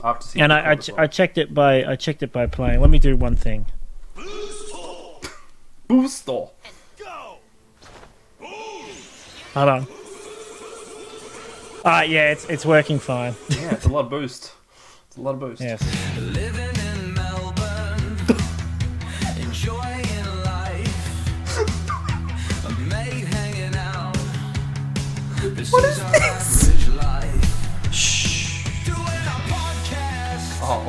I have to see. And I checked it by playing. Let me do one thing. Booster. Hold on. Yeah, it's working fine. Yeah, it's a lot of boost. It's a lot of boost. Yes. Living in Melbourne, enjoying life, a mate hanging out. What is this? Average life. Shh. Doing a podcast. Oh.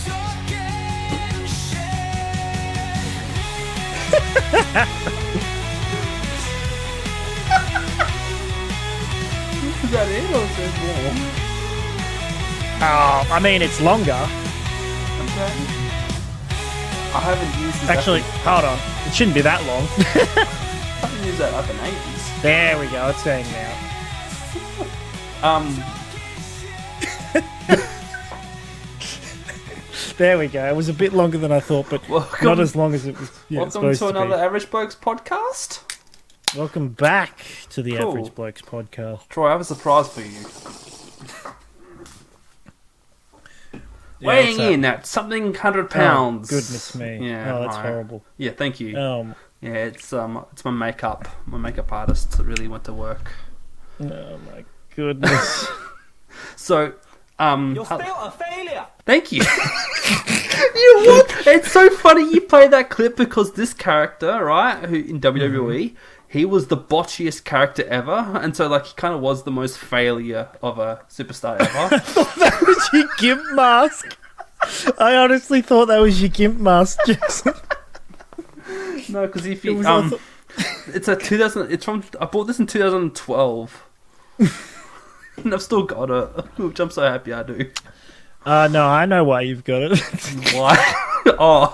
Talking shit. Is that it or is there more? I mean, it's longer. Okay. I haven't used this. Actually, hold on. It shouldn't be that long. I haven't used that up in 80s. There we go. It's going now. There we go. It was a bit longer than I thought, but not as long as it was. Welcome to another Average Blokes podcast. Welcome back to the Cool. Average Blokes podcast. Troy, I have a surprise for you. what's Weighing in at something 100 Oh, pounds. goodness me. Yeah, Oh, that's alright. horrible. Yeah, thank you. Oh Yeah, it's my makeup artist that really went to work. my goodness. So, You're still a failure. thank you. You what? It's so funny you play that clip because this character, right, who in WWE, he was the botchiest character ever, and so like he kind of was the most failure of a superstar ever. That was your gimp mask. I honestly thought that was your gimp mask, Jackson. No, because if you I thought- it's a 2000. It's from. I bought this in 2012, and I've still got it, which I'm so happy I do. No, I know why you've got it. Why? Oh,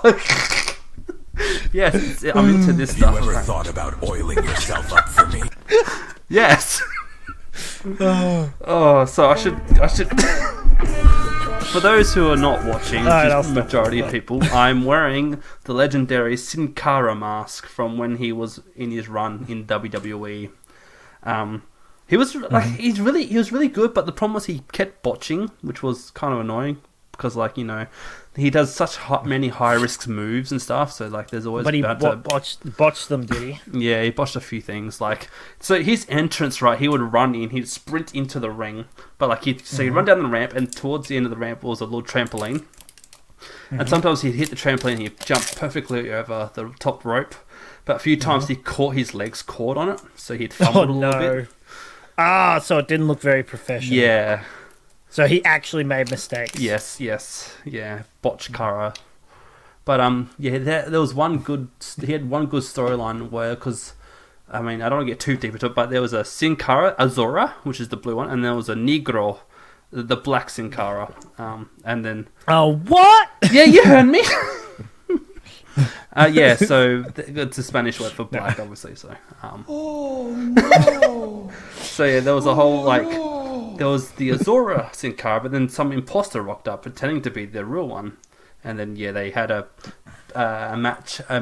yes, I'm into this Have stuff. you ever thought about oiling yourself up for me? Yes. Oh, so I should. For those who are not watching, which Alright, I'll is the stop. majority of people, I'm wearing the legendary Sin Cara mask from when he was in his run in WWE. He was like he was really good, but the problem was he kept botching, which was kind of annoying because he does such many high risk moves and stuff. So like there's always But he bound to- botched them, did he? yeah, he botched a few things. Like, so his entrance, right, he would run in, he'd sprint into the ring, but like he'd run down the ramp, and towards the end of the ramp was a little trampoline. And sometimes he'd hit the trampoline and he'd jump perfectly over the top rope. But a few times his legs caught on it, so he'd fumbled a little bit. So it didn't look very professional. Yeah. So he actually made mistakes. Yes. Yeah. Botch Cara. But there was one good. He had one good storyline where, because I mean, I don't want to get too deep into it, but there was a Sin Cara, Azora, which is the blue one, and there was a Negro, the black Sin Cara, and then Oh, what? yeah, you heard me. Yeah, so it's a Spanish word for black, obviously. So, so yeah, there was a whole there was the Azora Sin Cara, but then some imposter rocked up pretending to be the real one, and then they had a match, a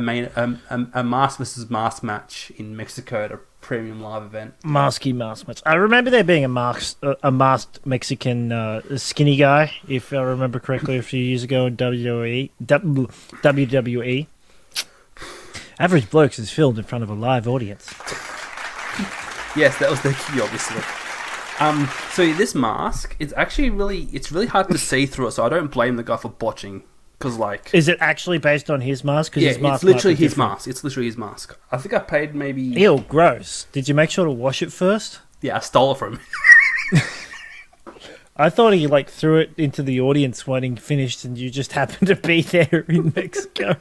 mask versus mask match in Mexico at a premium live event. Mask match. I remember there being a masked Mexican skinny guy, if I remember correctly, a few years ago in WWE. Average Blokes is filmed in front of a live audience. Yes, that was the key, obviously. So this mask, it's really hard to see through it, so I don't blame the guy for botching, because Is it actually based on his mask? 'Cause yeah, his mask it's literally might be his different. mask. It's literally his mask. I think I paid maybe... Ew, gross. Did you make sure to wash it first? Yeah, I stole it from him. I thought he threw it into the audience when he finished, and you just happened to be there in Mexico.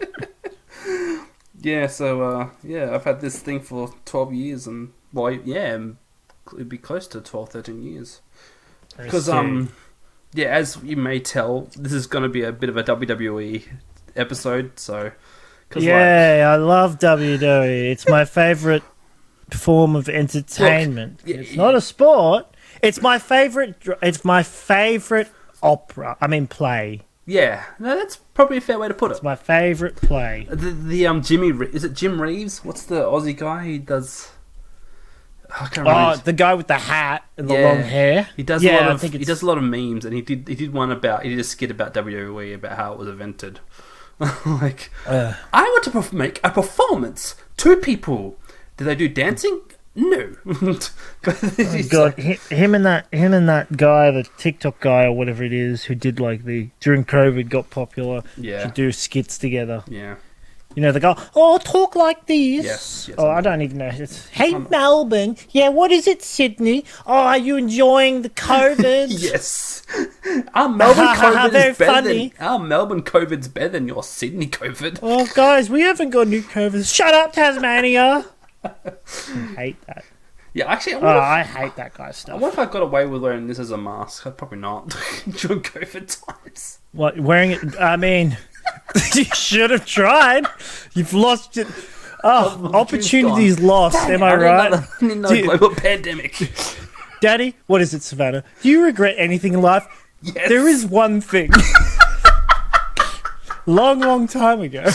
Yeah, so, I've had this thing for 12 years, and, it'd be close to 12, 13 years. Because, as you may tell, this is going to be a bit of a WWE episode, so... I love WWE. It's my favourite form of entertainment. Look, it's not a sport. It's my favourite opera. I mean, play. Yeah, no, that's probably a fair way to put it. It's my favourite play. Is it Jim Reeves? What's the Aussie guy who does? I can't remember. Oh, the guy with the hat and the Yeah. long hair. He does Yeah, a lot I of think he it's- does a lot of memes, and he did one about he did a skit about WWE about how it was invented. Like, I want to make a performance. 2 people. Did they do dancing? No. But it's God, like- him and that guy, the TikTok guy or whatever it is, who did like during COVID got popular. Yeah. To do skits together. yeah. You know, the guy, oh, talk like this. Yes, Oh, I I know. don't even know. Hey, Melbourne. Yeah, what is it, Sydney? Oh, are you enjoying the COVID? Yes. Our Melbourne COVID Very is better funny. than our Melbourne COVID's better than your Sydney COVID. Oh, guys, we haven't got new COVID. Shut up, Tasmania. I hate that. Yeah, actually, I Oh, wonder, I hate that guy's I stuff. wonder if I got away with wearing this as a mask. I'd probably not during COVID times. What, wearing it? I mean, you should have tried. You've lost it. Oh, opportunities lost. Am I right? I need another Dude. global pandemic. Daddy, what is it, Savannah? Do you regret anything in life? Yes. There is one thing. Long time ago.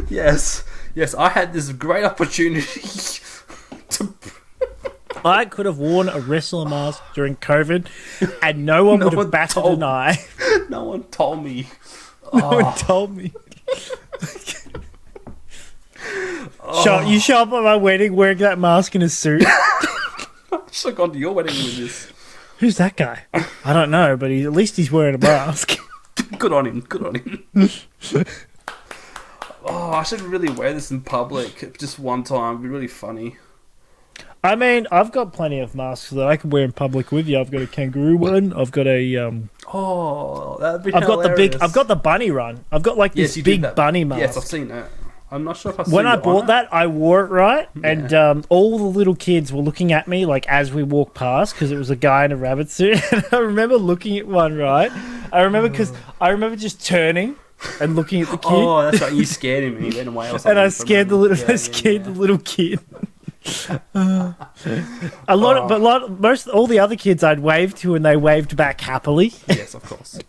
Yes. Yes, I had this great opportunity to... I could have worn a wrestler mask during COVID, and no one No would one have batted told- an eye. No one told me. No one told me. You show up at my wedding wearing that mask and a suit. I should have gone to your wedding with this. Who's that guy? I don't know, but at least he's wearing a mask. Good on him. Good on him. Oh, I should really wear this in public just one time. It'd be really funny. I mean, I've got plenty of masks that I can wear in public with you. I've got a kangaroo one. I've got a Oh, that'd be I've got the big. hilarious. I've got the bunny run. I've got like Yes, this you did big that. bunny mask. Yes, I've seen that. I'm not sure if I When I bought that, I wore it right, and all the little kids were looking at me like as we walked past because it was a guy in a rabbit suit. And I remember looking at one right. I remember just turning and looking at the kid, Oh, that's right. You scared him and he ran away or something. and I from scared the him. little. Yeah, I yeah, scared yeah. the little kid. Most all the other kids I'd waved to, and they waved back happily. Yes, of course.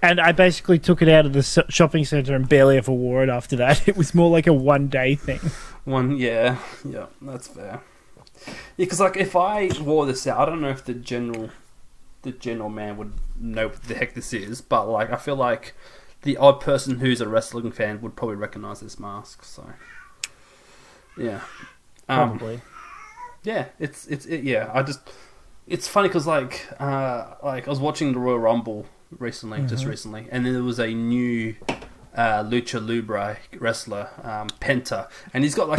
And I basically took it out of the shopping centre and barely ever wore it after that. It was more like a one-day thing. Yeah, that's fair. Yeah, because like if I wore this out, I don't know if the general man would know what the heck this is, but like I feel like the odd person who's a wrestling fan would probably recognize this mask. So, yeah, Probably. yeah, it's funny because like I was watching the Royal Rumble just recently, and then there was a new Lucha Libre wrestler, Penta, and he's got like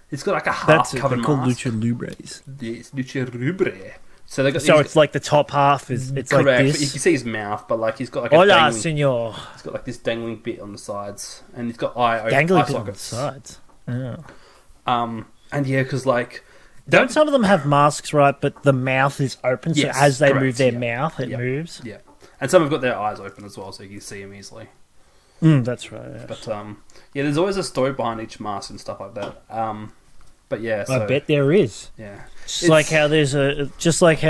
he's got like a half covered mask. Lucha Libres. It's Lucha Libre. So they got So it's like the top half is it's correct. like You this. can see his mouth, but like he's got like a Hola, dangling, senor. he's got like this dangling bit on the sides, and he's got eye Dangling bit on the sockets. sides. Oh. And yeah, because like Don't some of them have masks, right? But the mouth is open, Yes, so as they correct, move their yeah. mouth, it Yeah. moves. yeah, and some have got their eyes open as well, so you can see them easily. That's right. Yeah. But yeah, there's always a story behind each mask and stuff like that. But yeah, so, I bet there is. yeah, Just like how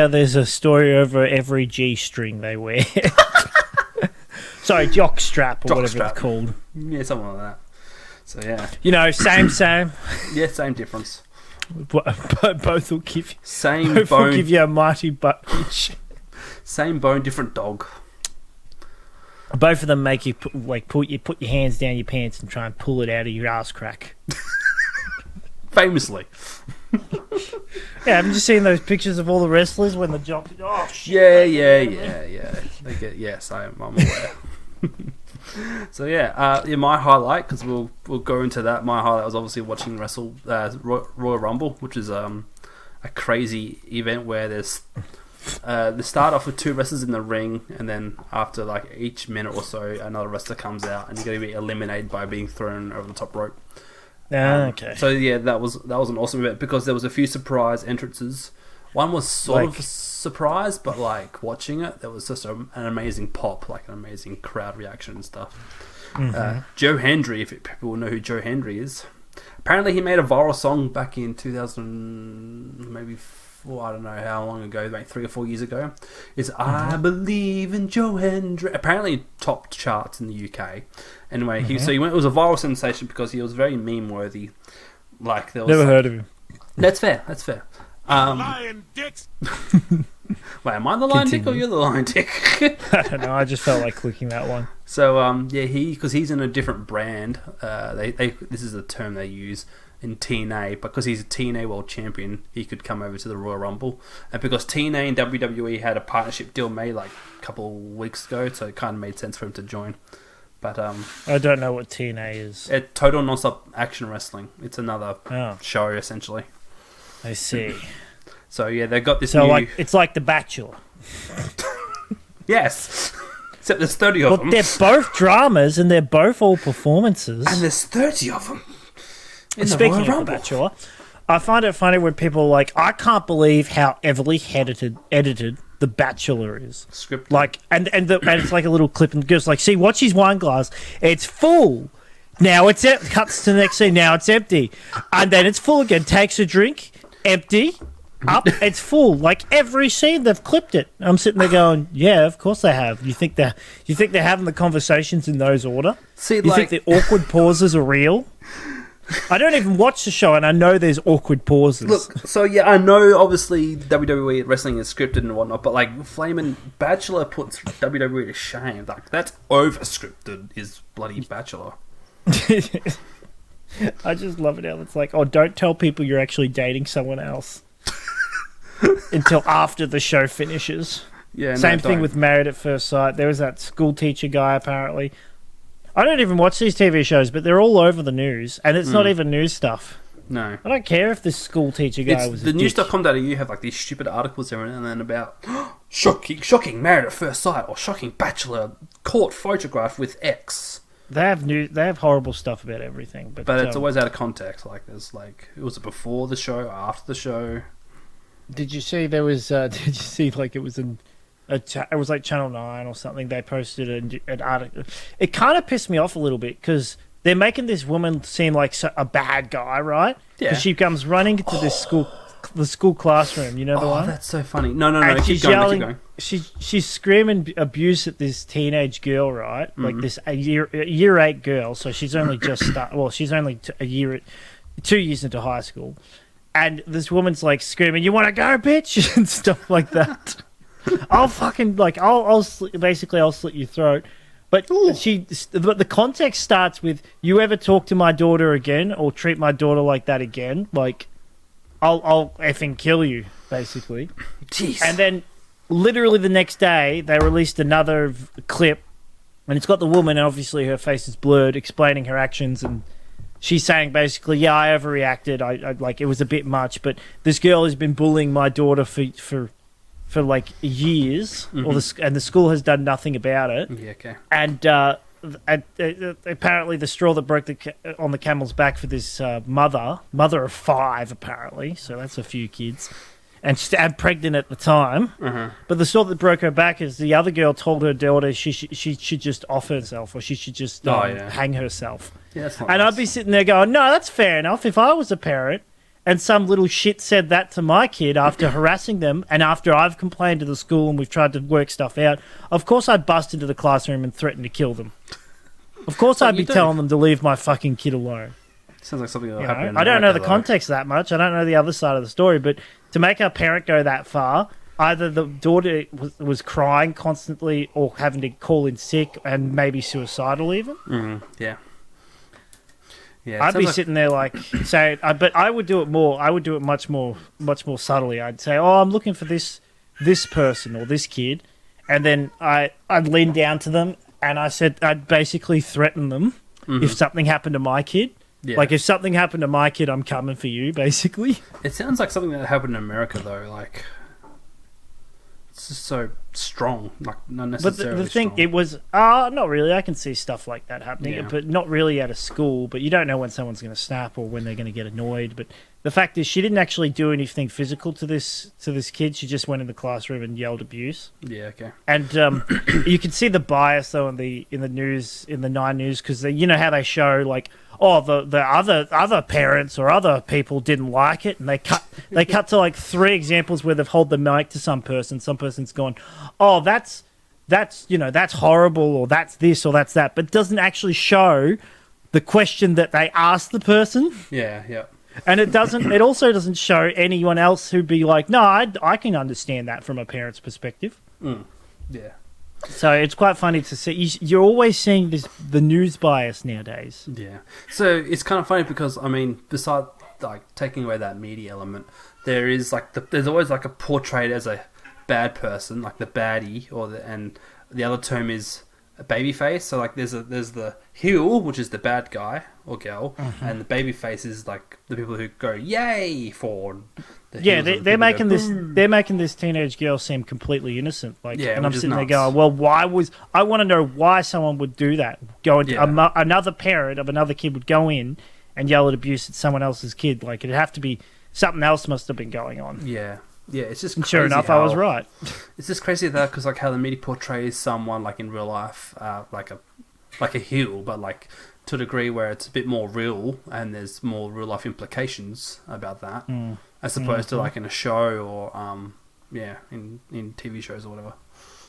there's a story over every G string they wear. Sorry, jock strap or Jock whatever strap. it's called. yeah, something like that. So yeah, You know, same. yeah, same difference, Both will give you. same Both will bone, give you a mighty butt itch. same bone, different dog. Both of them make you put your hands down your pants and try and pull it out of your ass crack. Famously. Yeah, haven't you seen those pictures of all the wrestlers when the jock? Oh shit! Yeah. They get yes, I'm aware. So yeah, my highlight, because we'll go into that. My highlight was obviously watching Royal Rumble, which is a crazy event where there's they start off with 2 wrestlers in the ring, and then after like each minute or so, another wrestler comes out, and you're going to be eliminated by being thrown over the top rope. Okay. So yeah, that was an awesome event because there was a few surprise entrances. One was sort of a surprise, but like watching it, there was just an amazing pop, like an amazing crowd reaction and stuff. Joe Hendry, if people know who Joe Hendry is, apparently he made a viral song back in 2000, maybe I don't know how long ago, like 3 or 4 years ago. Is I believe in Joe Hendry. Apparently topped charts in the UK. Anyway, so it was a viral sensation because he was very meme worthy. Like there was Never heard of him. That's fair. That's fair. Lion dicks. Wait, am I the lion dick or Continue. you're the lion dick? I don't know. I just felt like clicking that one. So yeah, because he's in a different brand. This is the term they use in TNA, because he's a TNA World Champion, he could come over to the Royal Rumble, and because TNA and WWE had a partnership deal made like a couple of weeks ago, so it kind of made sense for him to join. But I don't know what TNA is. Total Non-Stop Action Wrestling. It's another Oh, show essentially. I see. So yeah, they got this So new. like it's like The Bachelor. Yes, except there's 30 of But them, they're both dramas and they're both all performances. and there's 30 of them. In the Speaking Royal of The Rumble. Bachelor, I find it funny when people are like, I can't believe how heavily edited The Bachelor is. Scripted. Like, and it's like a little clip, and it goes like, see, watch his wine glass. It's full. Now it's cuts to the next scene. Now it's empty, and then it's full again. Takes a drink, empty, up. It's full. Like every scene, they've clipped it. I'm sitting there going, yeah, of course they have. You think they're having the conversations in those order? See, You like, think the awkward pauses are real? I don't even watch the show, and I know there's awkward pauses. look, so yeah, I know obviously WWE wrestling is scripted and whatnot, but like Flamin' Bachelor puts WWE to shame. Like that's over scripted is bloody Bachelor. I just love it how it's like, oh, don't tell people you're actually dating someone else until after the show finishes. Yeah, Same no, thing don't. with Married at First Sight. There was that school teacher guy, apparently. I don't even watch these TV shows, but they're all over the news, and it's not even news stuff. No. I don't care if this school teacher guy It's was the a dick. news.com.au have like these stupid articles every now and then about shocking Married at First Sight or shocking Bachelor caught photograph with X. They have horrible stuff about everything, but But it's always out of context. Like there's like, was it before the show, after the show? Did you see there was? Did you see like it was it was like Channel 9 or something? They posted an article. It kind of pissed me off a little bit because they're making this woman seem like a bad guy, right? Yeah. Because she comes running into the school classroom. You know the Oh, one. that's so funny. No, And keep she's going, yelling. keep going. She's screaming abuse at this teenage girl, right? Mm-hmm. Like this a year 8 girl. So she's only just she's only 2 years into high school, and this woman's like screaming, "You want to go, bitch?" and stuff like that. I'll fucking like I'll basically I'll slit your throat. But but the context starts with, "You ever talk to my daughter again or treat my daughter like that again? Like, I'll effing kill you," basically. Jeez. And then, literally the next day, they released another clip, and it's got the woman, and obviously her face is blurred, explaining her actions, and she's saying basically, "Yeah, I overreacted. I like it was a bit much, but this girl has been bullying my daughter for like years, and the school has done nothing about it." Yeah, okay. And apparently, the straw that broke on the camel's back for this mother of 5, apparently, so that's a few kids, and pregnant at the time. But the straw that broke her back is the other girl told her daughter she should just off herself, or she should just hang herself. Yeah, that's not And nice. I'd be sitting there going, "No, that's fair enough. If I was a parent and some little shit said that to my kid after harassing them, and after I've complained to the school and we've tried to work stuff out, of course I'd bust into the classroom and threaten to kill them. Of course I'd be you do. telling them to leave my fucking kid alone." Sounds like something that You happened know? in I don't know the America, though. context that much. I don't know the other side of the story, but to make our parent go that far, either the daughter was crying constantly or having to call in sick and maybe suicidal even. Yeah. Yeah, it I'd sounds be like- sitting there like saying, but I would do it more. I would do it much more subtly. I'd say, "Oh, I'm looking for this person or this kid," and then I'd lean down to them and I'd basically threaten them if something happened to my kid. Yeah. Like, if something happened to my kid, I'm coming for you, basically. It sounds like something that happened in America, though. Like, it's just so strong. Like, not But necessarily the thing, strong. it was, not really. I can see stuff like that happening, Yeah. but not really at a school. But you don't know when someone's going to snap or when they're going to get annoyed. But the fact is, she didn't actually do anything physical to this kid. She just went in the classroom and yelled abuse. Yeah, okay. And you can see the bias though in the news, in the 9 News, because you know how they show like, oh, the other parents or other people didn't like it, and they cut to like 3 examples where they've held the mic to some person. Some person's gone, "Oh, that's horrible," or "That's this," or "That's that," but doesn't actually show the question that they asked the person. Yeah, yeah. And it doesn't. It also doesn't show anyone else who'd be like, no, I can understand that from a parent's perspective. Yeah. So it's quite funny to see. You're always seeing the news bias nowadays. Yeah. So it's kind of funny because, I mean, besides like taking away that media element, there is like there's always like a portrayed as a bad person, like the baddie, and the other term is a baby face. So like there's the heel, which is the bad guy or girl, and the baby face is like the people who go yay for. They're making this teenage girl seem completely innocent. Like, Yeah, and I'm which is sitting there nuts. going, well, I want to know why someone would do that. Another parent of another kid would go in and yell at abuse at someone else's kid. Like, it'd have to be something else must have been going on. Yeah. Yeah, it's just And crazy sure enough, I was right. It's just crazy that because like how the media portrays someone like in real life, like a heel, but like to a degree where it's a bit more real and there's more real life implications about that, as opposed to like in a show or in TV shows or whatever.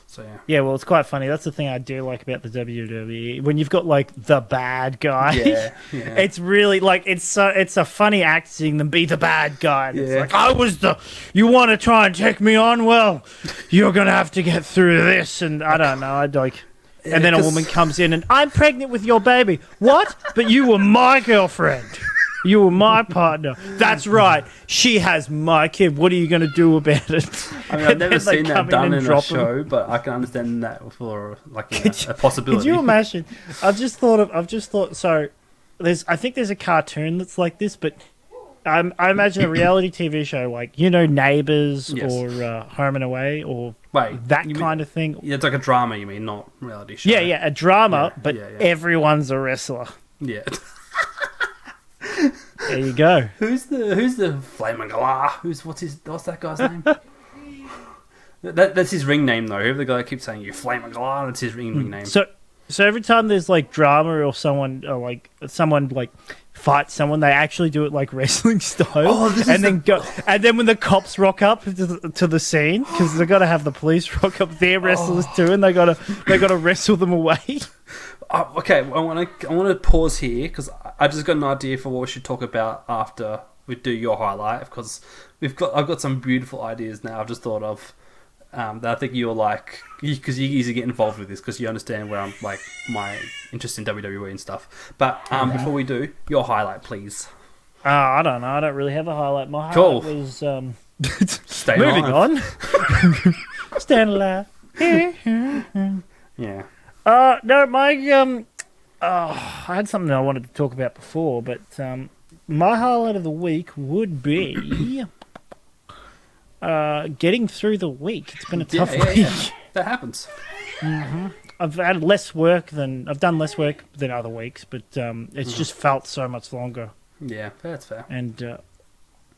So yeah. Yeah, well, it's quite funny. That's the thing I do like about the WWE. When you've got like the bad guy, Yeah. it's really like it's a funny act seeing them be the bad guy. And It's like you want to try and take me on? Well, you're gonna have to get through this. And I don't know. I'd like. And then a woman comes in and I'm pregnant with your baby. What? But you were my girlfriend. You were my partner. That's right. She has my kid. What are you going to do about it? I mean, I've never seen that done in a drop show, but I can understand that for like a possibility. Could you imagine? I've just thought. So, I think there's a cartoon that's like this, but I imagine a reality TV show like Neighbours or Home and Away or that kind of thing. Yeah, it's like a drama. You mean, not reality show? Yeah, a drama, but everyone's a wrestler. Yeah. There you go. Who's the Flaming Galah? What's that guy's name? That's his ring name though. Whoever the guy keeps saying you Flaming Galah, that's his ring name. So every time there's like drama or someone fights someone, they actually do it like wrestling style. And then when the cops rock up to the scene, because they got to have the police rock up, their wrestlers too, and they got to wrestle them away. Okay, I want to pause here because I just got an idea for what we should talk about after we do your highlight. Because I've got some beautiful ideas now. I've just thought of that I think you'll like because you easily get involved with this because you understand where I'm like my interest in WWE and stuff. But before we do, your highlight, please. I don't know. I don't really have a highlight. My highlight was Stay moving alive. on. Staying alive. Yeah. No, I had something I wanted to talk about before, but my highlight of the week would be getting through the week. It's been a tough week. Yeah. That happens. I've done less work than other weeks, but it's just felt so much longer. Yeah, that's fair. And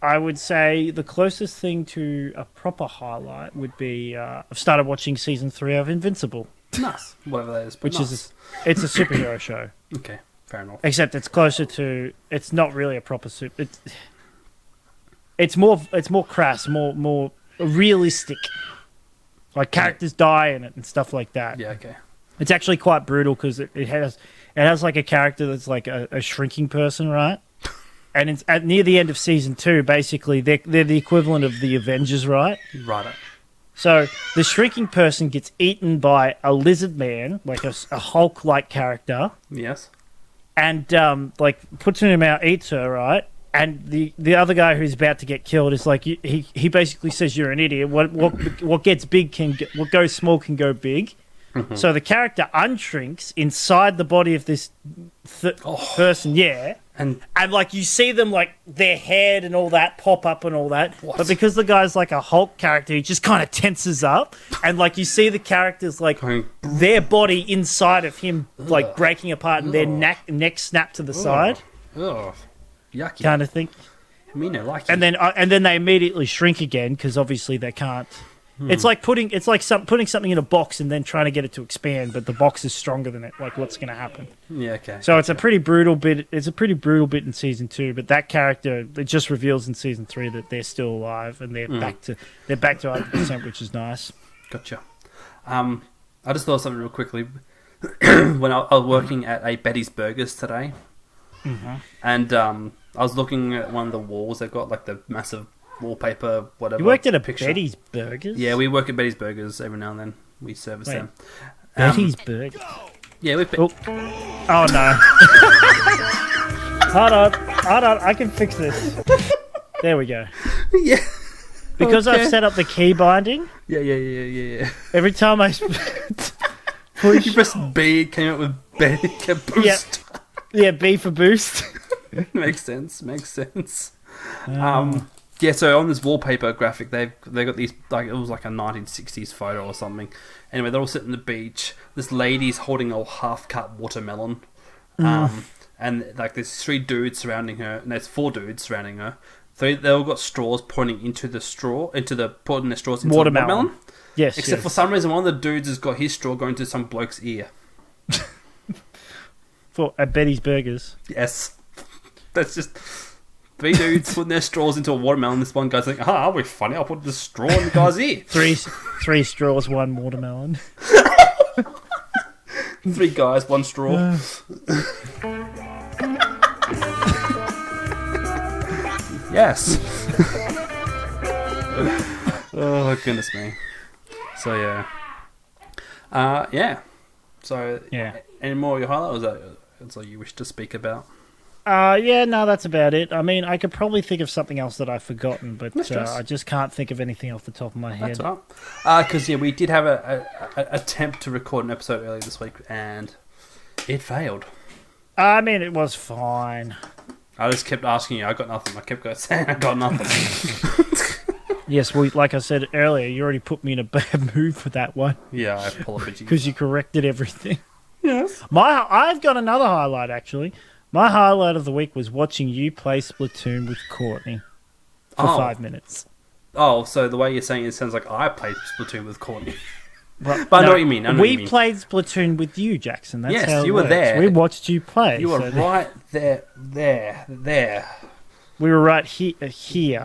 I would say the closest thing to a proper highlight would be I've started watching season 3 of Invincible. Nice. Whatever that is. Which is it's a superhero show. Okay, fair enough. Except it's closer to. It's not really a proper super. It's more crass, more realistic. Like characters die in it and stuff like that. Yeah. Okay. It's actually quite brutal because it has like a character that's like a shrinking person, right? And it's near the end of season 2. Basically, they're the equivalent of the Avengers, right? Right. So the shrinking person gets eaten by a lizard man, like a Hulk-like character. Yes. And puts him out, eats her, right? And the other guy who's about to get killed is like he basically says you're an idiot. What gets big what goes small can go big. Mm-hmm. So the character unshrinks inside the body of this person, and like you see them like their head and all that pop up and all that. What? But because the guy's like a Hulk character, he just kind of tenses up, and like you see the characters like their body inside of him like breaking apart and their neck snap to the side. Ugh. Yucky. Kind of thing. I mean, I like it. And then they immediately shrink again because obviously they can't. It's like putting something in a box and then trying to get it to expand, but the box is stronger than it. Like, what's going to happen? Yeah, okay. So it's a pretty brutal bit. It's a pretty brutal bit in season 2, but that character it just reveals in season 3 that they're still alive and they're back to 100%, which is nice. Gotcha. I just thought of something real quickly. When I was working at a Betty's Burgers today, and I was looking at one of the walls. They've got like the massive wallpaper, whatever. You worked at a picture. Betty's Burgers? Yeah, we work at Betty's Burgers every now and then. We service Wait. them. Betty's Burgers. Yeah, we've been. Oh. Oh no. Hold on, I can fix this. There we go. Yeah. Because Okay. I've set up the key binding, Yeah. every time I You push, press B, it came up with Betty boost. yeah, B for boost. Makes sense. Yeah, so on this wallpaper graphic, they got these, like, it was like a 1960s photo or something. Anyway, they're all sitting on the beach. This lady's holding a half-cut watermelon. And, like, there's 3 dudes surrounding her, and there's 4 dudes surrounding her. So they all got straws pointing into the putting their straws into the watermelon. Yes. Except for some reason, one of the dudes has got his straw going to some bloke's ear. for at Betty's Burgers. Yes. That's just 3 dudes putting their straws into a watermelon. This one guy's like, I'll be funny. I'll put the straw in the guy's ear. 3 straws, 1 watermelon. 3 guys, 1 straw. Yes. Oh, goodness me. So, yeah. Yeah. So, Yeah. Any more of your highlight, or is that that's all you wish to speak about? Yeah, no, that's about it. I mean, I could probably think of something else that I've forgotten, but No stress. I just can't think of anything off the top of my head. That's all right. Because, we did have a attempt to record an episode earlier this week, and it failed. I mean, it was fine. I just kept asking you. I got nothing. I kept saying I got nothing. Yes, well, like I said earlier, you already put me in a bad mood for that one Yeah, I apologize. because you corrected everything. Yes. I've got another highlight, actually. My highlight of the week was watching you play Splatoon with Courtney for 5 minutes. Oh, so the way you're saying it sounds like I played Splatoon with Courtney. But I know what you mean. We played Splatoon with you, Jackson. That's Yes, how it you were works. there. We watched you play. You were so right there. We were right here.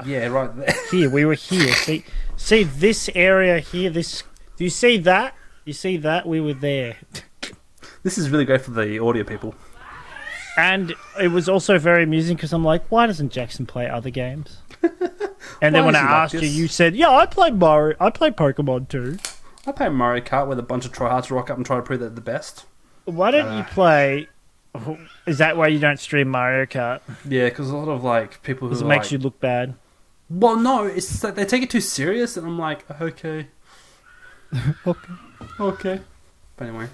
Yeah, right there. Here, we were here. See this area here. This. Do you see that? You see that? We were there. This is really great for the audio people. And it was also very amusing because I'm like, why doesn't Jackson play other games? And then Why when is I he like asked you, this? you said, yeah, I play Mario. I play Pokemon too. I play Mario Kart with a bunch of tryhards rock up and try to prove they're the best. Why don't you play... Is that why you don't stream Mario Kart? Yeah, because a lot of like people who Because it are makes like, you look bad. Well, no, it's like they take it too serious, and I'm like, okay. Okay. But anyway,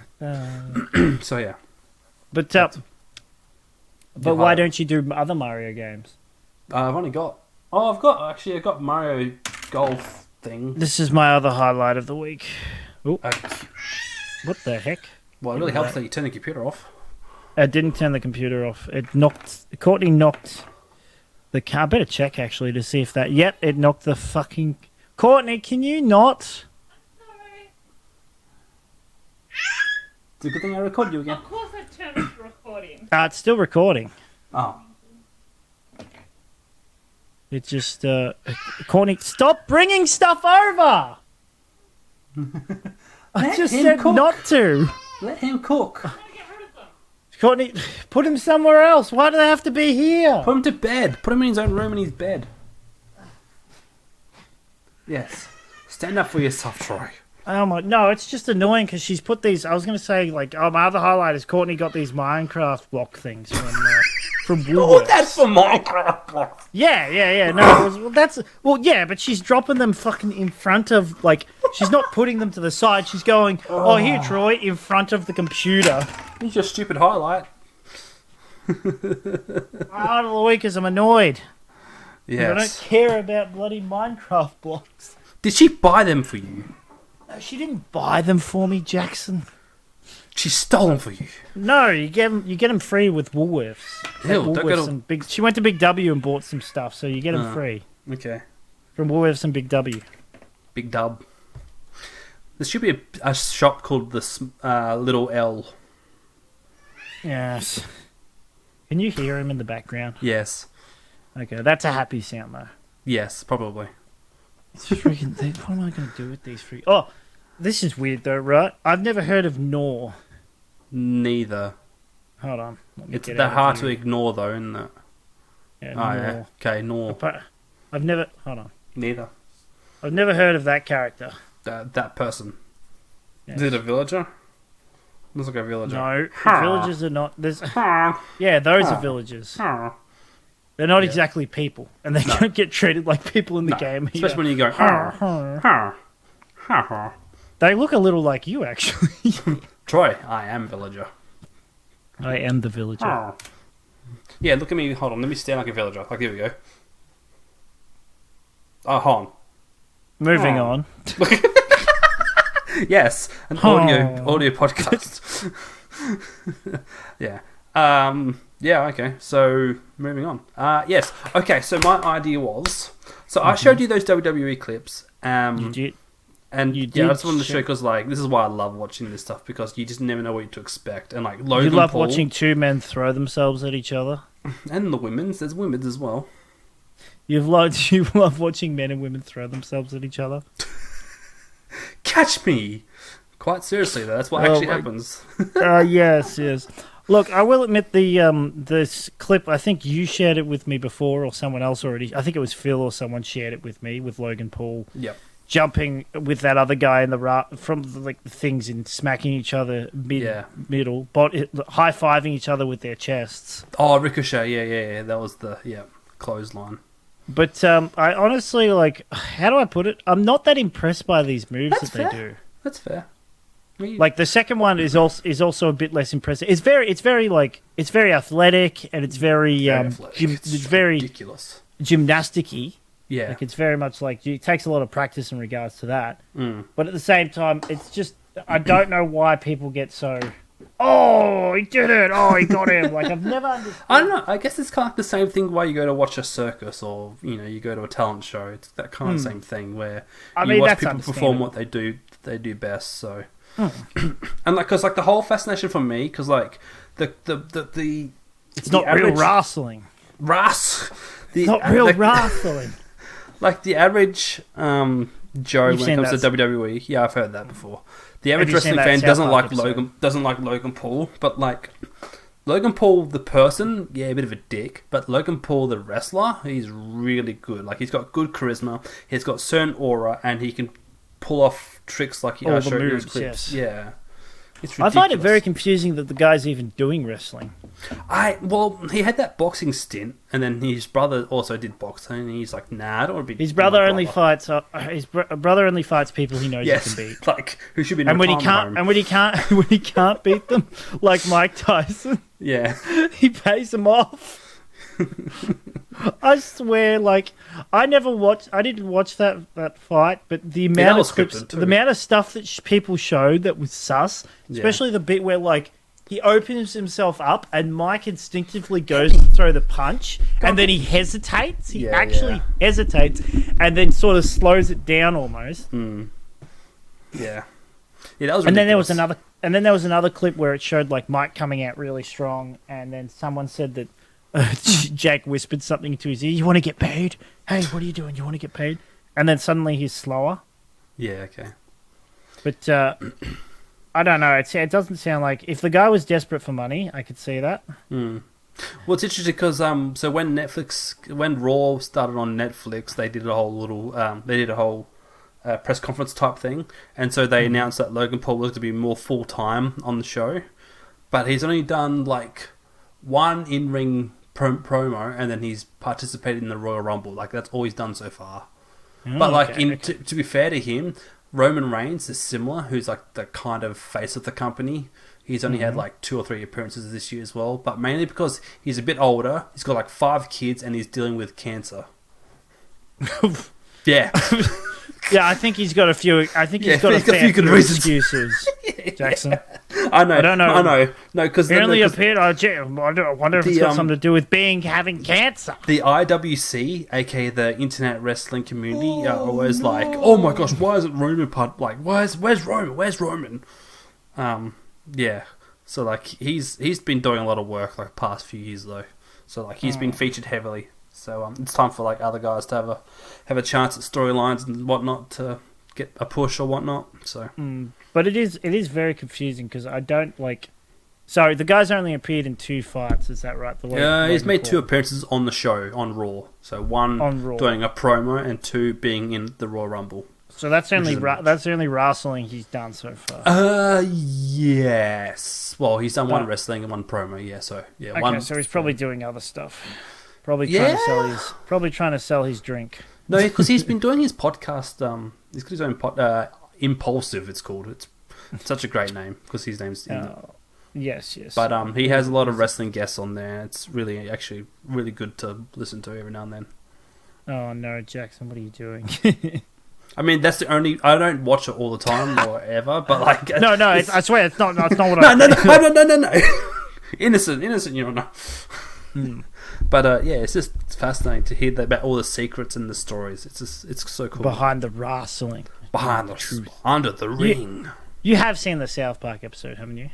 so yeah. But Your why highlight. don't you do other Mario games? I've only got. Oh, I've got Mario Golf thing. This is my other highlight of the week. Oh, Uh, what the heck? well, it really helps that you turn the computer off. I didn't turn the computer off. Courtney knocked the car. I better check actually to see if that. Yep, it knocked the fucking. Courtney, can you not? It's a good thing I recorded you again. Of course I turned off recording. It's still recording. Oh. It just. Courtney, stop bringing stuff over! I just him said cook. not to. Let him cook. Courtney, put him somewhere else. Why do they have to be here? Put him to bed. Put him in his own room in his bed. Yes. Stand up for yourself, Troy. Oh my! No, it's just annoying because she's put these. I was going to say like, my other highlight is Courtney got these Minecraft block things from Oh, Woolworths. that's for Minecraft. Yeah. No, yeah, but she's dropping them fucking in front of like. She's not putting them to the side. She's going, oh here, Troy, in front of the computer. It's your stupid highlight. Out of the week because I'm annoyed. I don't Yes. care about bloody Minecraft blocks. Did she buy them for you? No, she didn't buy them for me, Jackson. She stole them for you. No, you get them free with Woolworths. Ew, At don't go Woolworths to- and Big. She went to Big W and bought some stuff, so you get them free Okay. from Woolworths and Big W. Big dub. There should be a shop called the Little L. Yes. Can you hear him in the background? Yes. Okay, that's a happy sound though. Yes, probably. It's freaking. What am I going to do with these free? Oh, this is weird though, right? I've never heard of Gnaw. Neither. Hold on. Let me It's get that out of hard to here. ignore, though, isn't it? Yeah, Oh, yeah. Nor. Okay, nor. But I've never. Hold on. Neither. I've never heard of that character. That person. Yes. Is it a villager? Looks like a villager. No, Huh. villagers are not. There's. Huh. Yeah, those Huh. are villagers. Huh. They're not Yeah. exactly people, and they No. don't get treated like people in the No. game. Especially when you go, Huh, huh, huh. huh, huh. They look a little like you, actually. Troy, I am villager. I am the villager. Huh. Yeah, look at me. Hold on, let me stand like a villager. Like, here we go. Oh, hold on. Moving Huh. on. Yes, an audio podcast. Yeah. Yeah, okay. So, moving on. Yes. Okay, so my idea was... So, I showed you those WWE clips. You did. And You yeah, I did just wanted to show show- because, like, this is why I love watching this stuff, because you just never know what to expect. And, like, Logan You love Paul... watching two men throw themselves at each other. And the women's. There's women's as well. You love watching men and women throw themselves at each other. Catch me! Quite seriously, though. That's what Oh actually my- happens. Yes. Look, I will admit this clip. I think you shared it with me before, or someone else already. I think it was Phil or someone shared it with me with Logan Paul Yep. jumping with that other guy in the from the things and smacking each other middle, high fiving each other with their chests. Oh, Ricochet. Yeah. That was the, clothesline. But I honestly how do I put it? I'm not that impressed by these moves That's that they fair. do. That's fair. Like the second one is also a bit less impressive. It's very athletic and it's very athletic. it's very ridiculous. gymnasticy. Yeah. Like it's very much like it takes a lot of practice in regards to that. Mm. But at the same time, it's just I don't know why people get so. Oh, he did it! Oh, he got him! Like I've never understood. I don't know. I guess it's kind of like the same thing why you go to watch a circus or, you go to a talent show. It's that kind of same thing where you watch that's people perform understandable. what they do best. So, and because the whole fascination for me, because the It's not real wrestling. Ras. It's not real wrestling. Like the average Joe You've when seen it comes that. to WWE. Yeah, I've heard that before. The average you seen wrestling that fan South doesn't Park like episode? Logan Paul, but Logan Paul the person, yeah, a bit of a dick, but Logan Paul the wrestler, he's really good. Like he's got good charisma, he's got certain aura, and he can pull off tricks like All I the showed you in moves, his clips. yes. Yeah. It's I ridiculous. find it very confusing that the guy's even doing wrestling. Well, he had that boxing stint, and then his brother also did boxing, and he's like, nah, I don't want to be. His brother my only fights. Brother only fights people he knows Yes, he can beat. like who should be in And when he retirement can't, home. and when he can't beat them, like Mike Tyson, Yeah. he pays them off. I swear, I didn't watch that fight, but the that amount of was clips, scripted too. the amount of stuff that people showed that was sus, especially the bit where he opens himself up and Mike instinctively goes to throw the punch, and then he hesitates. He actually hesitates, and then sort of slows it down almost. Yeah, that was. And then there ridiculous. was another clip where it showed Mike coming out really strong, and then someone said that Jake whispered something to his ear. You want to get paid? Hey, what are you doing? You want to get paid? And then suddenly he's slower. Yeah. Okay. But I don't know. It doesn't sound like if the guy was desperate for money, I could see that. Well, it's interesting because so when Raw started on Netflix, they did a whole press conference type thing, and so they announced that Logan Paul was to be more full time on the show, but he's only done one in-ring promo, and then he's participated in the Royal Rumble. That's all he's done so far. But to be fair to him, Roman Reigns is similar, who's the kind of face of the company. He's only had 2 or 3 appearances this year as well, but mainly because he's a bit older. He's got 5 kids and he's dealing with cancer. Yeah. Yeah, I think he's got a few. I think he's got a few good few reasons. excuses, Jackson. I know. I don't know. I know. No, because He only appeared. I wonder if it's got something to do with having cancer. the IWC, aka the Internet Wrestling Community, are always "Oh my gosh, why isn't Roman part? Where's Roman? Where's Roman?" Yeah. So he's been doing a lot of work past few years though. So he's been featured heavily. So it's time for other guys to have a chance at storylines and whatnot to get a push or whatnot. So But it is very confusing because I don't Sorry, the guy's only appeared in 2 fights. Is that right? He's made 2 appearances on the show on Raw. So one On Raw. doing a promo and 2 being in the Royal Rumble. So that's only Which is a match. that's the only wrestling he's done so far. Yes. Well, he's done one Oh. wrestling and one promo. Yeah. So yeah, Okay, one. so he's probably doing other stuff. Probably Yeah. trying to sell his drink. No, because he's been doing his podcast. He's got his own Impulsive. It's called. It's such a great name because his name's. Yes. But he has a lot of wrestling guests on there. It's actually really good to listen to every now and then. Oh no, Jackson, what are you doing? I mean, that's the only. I don't watch it all the time or ever, but like. No, I swear it's not. It's not what No. Innocent, you don't know. But yeah, it's just fascinating to hear about all the secrets and the stories. It's so cool. Behind the wrestling. Behind the truth, under the ring. You have seen the South Park episode, haven't you?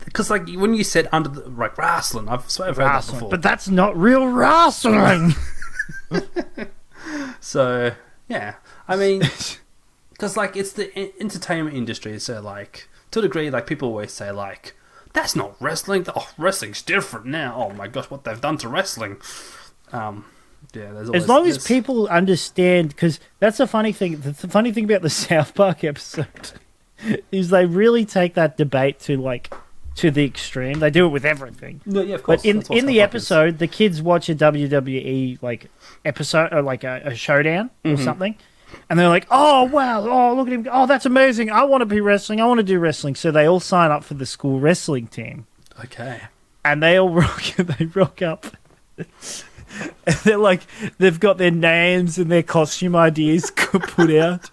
Because like when you said under the like wrestling, I've heard that Wrestling, before. but that's not real wrestling. So yeah, I mean, because like it's the entertainment industry, so like to a degree, like people always say like that's not wrestling. Oh, wrestling's different now. Oh my gosh, what they've done to wrestling. Yeah, there's always, As long as people understand, because that's the funny thing. The funny thing about the South Park episode is they really take that debate to the extreme. They do it with everything. No, yeah, of course. But in That's what the South Park is. episode, the kids watch a WWE like episode or like a showdown or something, and they're like, "Oh wow! Oh look at him! Oh that's amazing! I want to be wrestling. I want to do wrestling." So they all sign up for the school wrestling team, Okay. and they all rock up. And they're like, they've got their names and their costume ideas put out.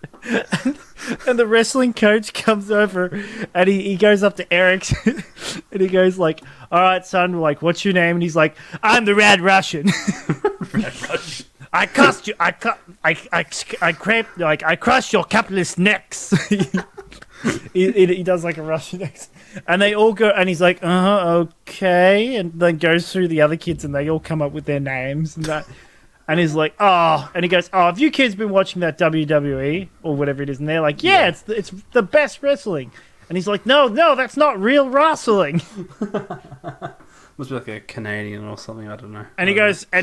And the wrestling coach comes over and he goes up to Eric and he goes like, "All right, son, like, what's your name?" And he's like, "I'm the Rad Russian." I crushed you. I crushed your capitalist necks. He does like a Russian accent, and they all go, and he's like, okay, and then goes through the other kids, and they all come up with their names and that, and he's like, oh, and he goes, "Oh, have you kids been watching that WWE or whatever it is?" And they're like, yeah. It's the best wrestling, and he's like, no, that's not real wrestling. Must be like a Canadian or something. I don't know. And he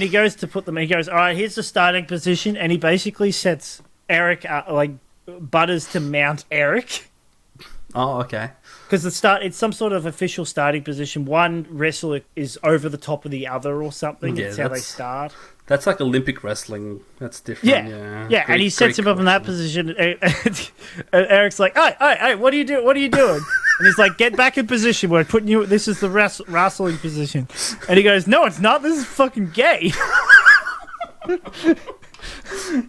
goes to put them. He goes, all right, here's the starting position, and he basically sets Eric like Butters to mount Eric. Oh, okay. Because it's some sort of official starting position. One wrestler is over the top of the other or something. Yeah, That's how they start. That's like Olympic wrestling. That's different. Yeah. And he sets him up in that position. And Eric's like, hey, what are you doing? What are you doing? And he's like, get back in position. We're putting you. This is the wrestling position. And he goes, no, it's not. This is fucking gay.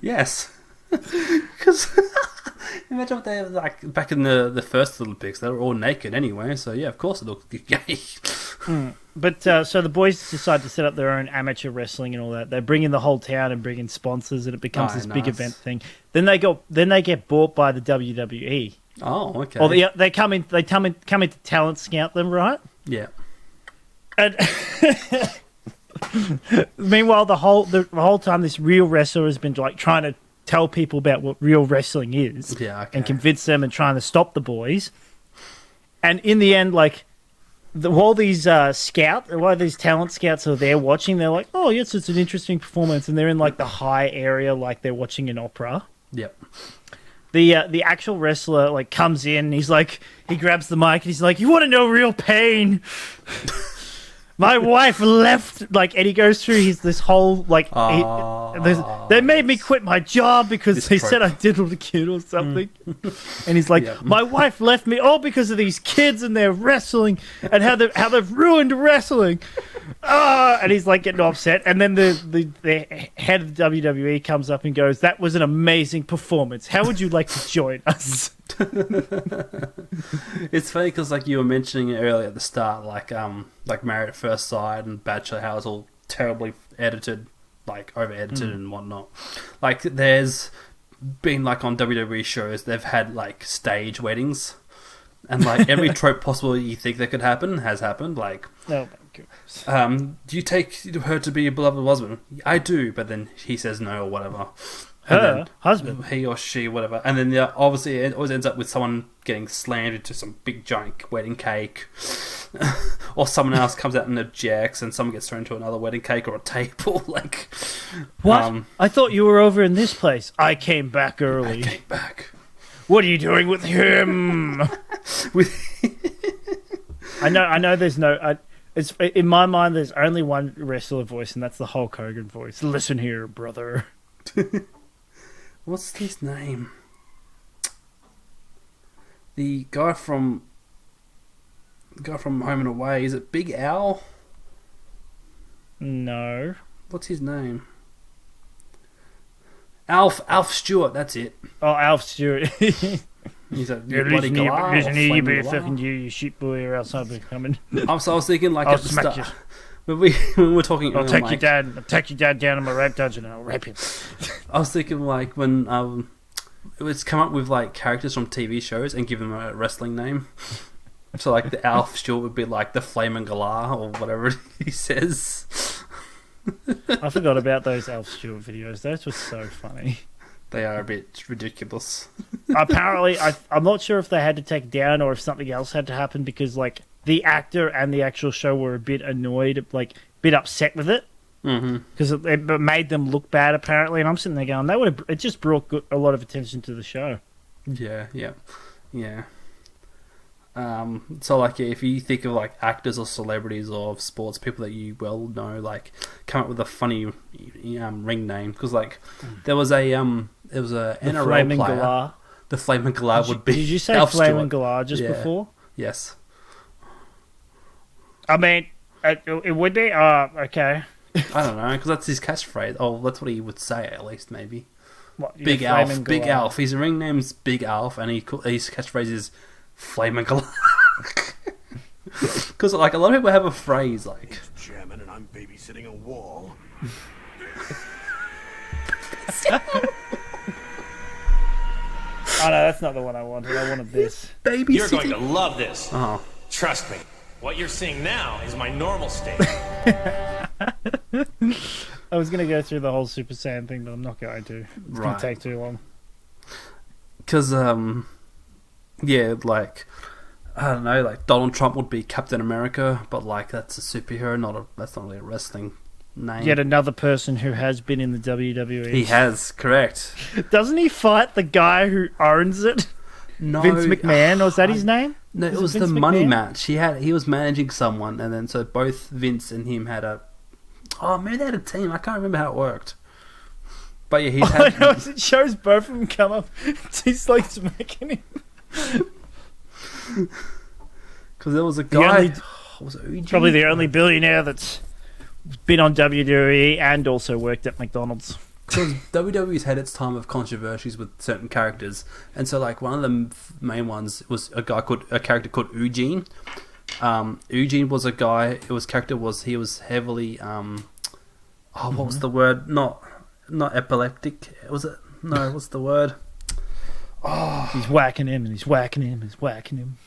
Yes. Because imagine what they were like back in the first Olympics. They were all naked anyway. So yeah, of course it looked gay. But so the boys decide to set up their own amateur wrestling and all that. They bring in the whole town and bring in sponsors, and it becomes this big nice. event thing. Then they get bought by the WWE. Oh, okay. Or they come in to talent scout them, right? Yeah. And meanwhile, the whole time, this real wrestler has been like trying to tell people about what real wrestling is, Yeah. Okay. and convince them and trying to stop the boys. And in the end, like while these talent scouts are there watching, they're like, "Oh, yes, it's an interesting performance," and they're in like the high area, like they're watching an opera. Yep. The actual wrestler like comes in, and he grabs the mic and he's like, "You want to know real pain? My wife left," like, and he goes through this whole like they made me quit my job because they said I diddled a kid or something. And he's like, Yeah. "My wife left me all because of these kids and their wrestling and how they've ruined wrestling." And he's like getting upset, and then the head of the WWE comes up and goes, "That was an amazing performance. How would you like to join us?" It's funny because like you were mentioning it earlier at the start, like Married at First Sight and Bachelor, how it's all terribly edited, like over edited and whatnot. Like there's been like on WWE shows, they've had like stage weddings, and like every trope possible you think that could happen has happened. Like, Oh my goodness. do you take her to be your beloved husband? I do, but then he says no or whatever. Her husband. He or she, whatever. And then obviously it always ends up with someone getting slammed into some big giant wedding cake. Or someone else comes out and objects and someone gets thrown into another wedding cake or a table. Like, What? I thought you were over in this place. I came back early. I came back. What are you doing with him? With I know. There's no. It's in my mind. There's only one wrestler voice, and that's the Hulk Hogan voice. Listen here, brother. What's his name? The guy from Home and Away. Is it Big Al? No. What's his name? Alf Stewart. That's it. Oh, Alf Stewart. He's a Yeah, bloody galah. listen here, you Flaming better galah. fucking do you shit boy, or else I'll be coming. So I was thinking, like, I'll at the smack start, you. when we were talking, I'll take like, I'll take your dad down to my rape dungeon and I'll rape him. I was thinking, like, when it was come up with like characters from TV shows and give them a wrestling name. So, like, the Alf Stewart would be like the Flaming Galah or whatever he says. I forgot about those Alf Stewart videos. Those were so funny. They are a bit ridiculous. Apparently, I'm not sure if they had to take it down or if something else had to happen because, like, the actor and the actual show were a bit annoyed, like, a bit upset with it. Because it made them look bad, apparently. And I'm sitting there going, it just brought a lot of attention to the show. Yeah. So, like, if you think of, like, actors or celebrities or sports people that you well know, like, come up with a funny ring name. Because, like, there was a NRL Flaming player. Galah. The Flaming Galah would be. Did you say Alf Flaming Stewart. Galah just Yeah. before? Yes. I mean, it would be. Okay. I don't know, because that's his catchphrase. Oh, that's what he would say, at least, maybe. What, Big yeah, Alf. Flaming Big Galah. Alf. His ring name's Big Alf, and his catchphrase is Flaming Galah. Because, like, a lot of people have a phrase, like... Jamming and I'm babysitting a wall. Oh, no, that's not the one I wanted. I wanted this. Baby You're going to love this. Oh. Trust me. What you're seeing now is my normal state. I was going to go through the whole Super Saiyan thing, but I'm not going to. It's going Right. to take too long. Because, yeah, like... I don't know, like, Donald Trump would be Captain America, but, like, that's a superhero, that's not really a wrestling name. Yet another person who has been in the WWE. He has, correct. Doesn't he fight the guy who owns it? No, Vince McMahon, or is that his name? No, it Is was the Vince money McMahon? match. He was managing someone, and then so both Vince and him had a. Oh, maybe they had a team. I can't remember how it worked. But yeah, he's I know, had. it shows both of them come up. He's like smacking him. Because there was a guy. only- was it Eugene? Probably the only billionaire that's been on WWE and also worked at McDonald's. Because WWE's had its time of controversies with certain characters, and so like one of the main ones was a character called Eugene. Eugene was a guy. He was heavily. What was the word? Not epileptic. Was it? No. What's the word? He's whacking him and he's whacking him and he's whacking him.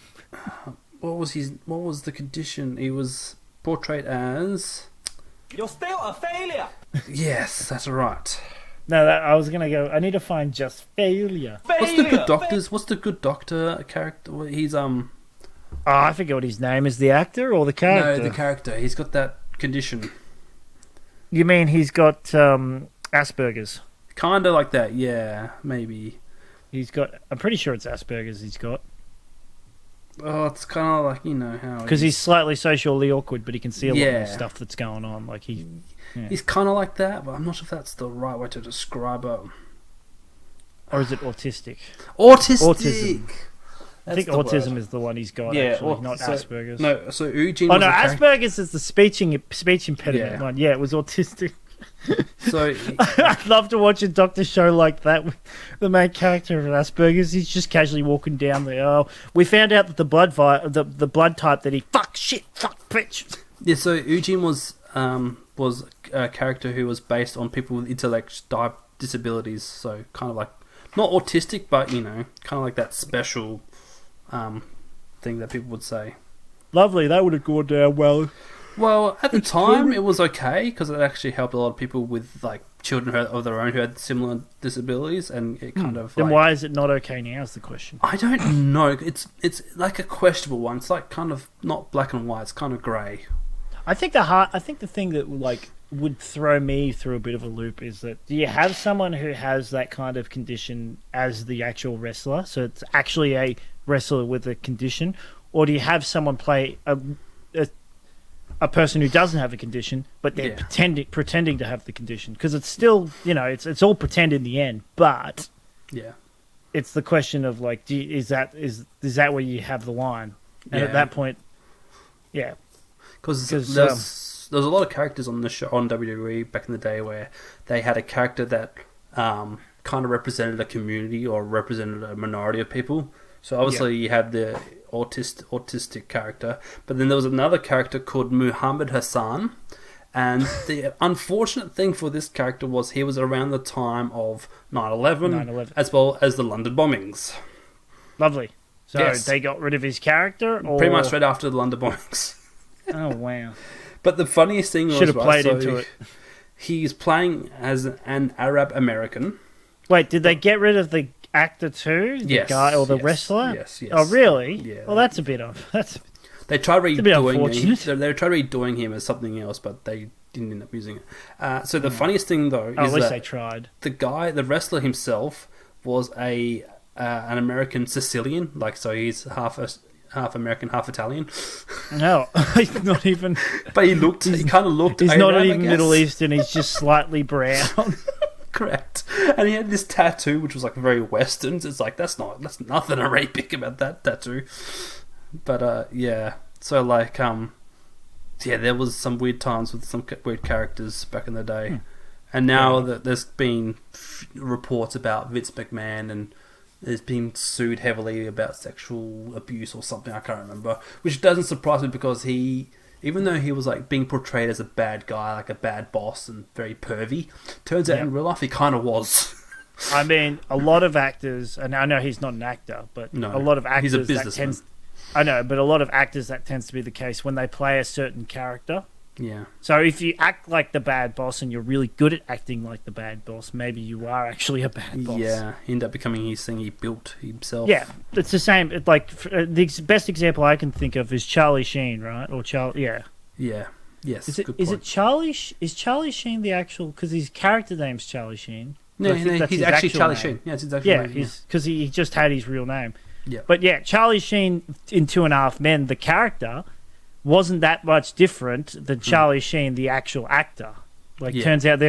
What was the condition? He was portrayed as. You're still a failure. Yes, that's right. No, I was going to go, I need to find just failure. What's the good doctors? What's the good doctor character? Well, he's Oh, I forget what his name is, the actor or the character? No, the character. He's got that condition. You mean he's got Asperger's? Kind of like that, yeah, maybe. He's got, I'm pretty sure it's Asperger's he's got. Oh, it's kind of like, you know how... Because he's slightly socially awkward, but he can see a lot Yeah. of stuff that's going on. Like he, yeah. He's kind of like that, but I'm not sure if that's the right way to describe it. Or is it autistic? Autistic! Autism. I think autism is the one he's got, actually, not Asperger's. No, so Eugene Oh, was no, a character- Asperger's is the speech impediment Yeah. one. Yeah, it was autistic. So, I'd love to watch a doctor show like that with the main character of Asperger's. He's just casually walking down the aisle. We found out that the blood type that he fuck bitch. yeah, so Eugene was a character who was based on people with intellectual disabilities, so kind of like, not autistic, but, you know, kind of like that special thing that people would say. Lovely, that would have gone down well. Well, at the time, it was okay because it actually helped a lot of people with like children of their own who had similar disabilities, and it kind of. Then like, why is it not okay now? Is the question. I don't know. It's like a questionable one. It's like kind of not black and white. It's kind of grey. I think the thing that like would throw me through a bit of a loop is that do you have someone who has that kind of condition as the actual wrestler? So it's actually a wrestler with a condition, or do you have someone play a person who doesn't have a condition, but they're pretending to have the condition? Because it's still, it's all pretend in the end. But it's the question of like, is that where you have the line? And at that point, because there's a lot of characters on the show on WWE back in the day where they had a character that kind of represented a community or represented a minority of people. So obviously you had the autistic character, but then there was another character called Muhammad Hassan, and the unfortunate thing for this character was he was around the time of 9/11, as well as the London bombings. Lovely. So they got rid of his character? Or... Pretty much straight after the London bombings. Oh, wow. But the funniest thing was... Should have played into it. He's playing as an Arab American. Wait, did they get rid of the actor too? The guy or the wrestler? Yes. Oh, really? Yeah. Well, that's a bit of... They tried redoing him. They tried redoing him as something else, but they didn't end up using it. So the funniest thing, though, is at least that they tried. The wrestler himself was an American Sicilian, so he's half American, half Italian. No, he's not even. But he kind of looked. He's Arab, not even Middle Eastern. He's just slightly brown. Correct. And he had this tattoo, which was like very Western. So it's like that's nothing Arabic about that tattoo. But so there was some weird times with some weird characters back in the day, and now that there's been reports about Vince McMahon and there's been sued heavily about sexual abuse or something, I can't remember, which doesn't surprise me because even though he was like being portrayed as a bad guy, like a bad boss and very pervy, turns out in real life he kind of was. I mean, a lot of actors, and I know he's not an actor, but a lot of actors, he's a businessman. I know, but a lot of actors that tends to be the case when they play a certain character. Yeah. So if you act like the bad boss and you're really good at acting like the bad boss, maybe you are actually a bad boss. Yeah, he ended up becoming his thing he built himself. Yeah, it's the same. The best example I can think of is Charlie Sheen, right? Or Charlie, yeah. Yeah. Yes. Is it Charlie? Is Charlie Sheen the actual? Because his character name's Charlie Sheen. No, he's actually Charlie Sheen. Yeah, it's exactly right. Yeah, because he just had his real name. Yeah. But yeah, Charlie Sheen in 2.5 Men, the character wasn't that much different than Charlie Sheen, the actual actor. Turns out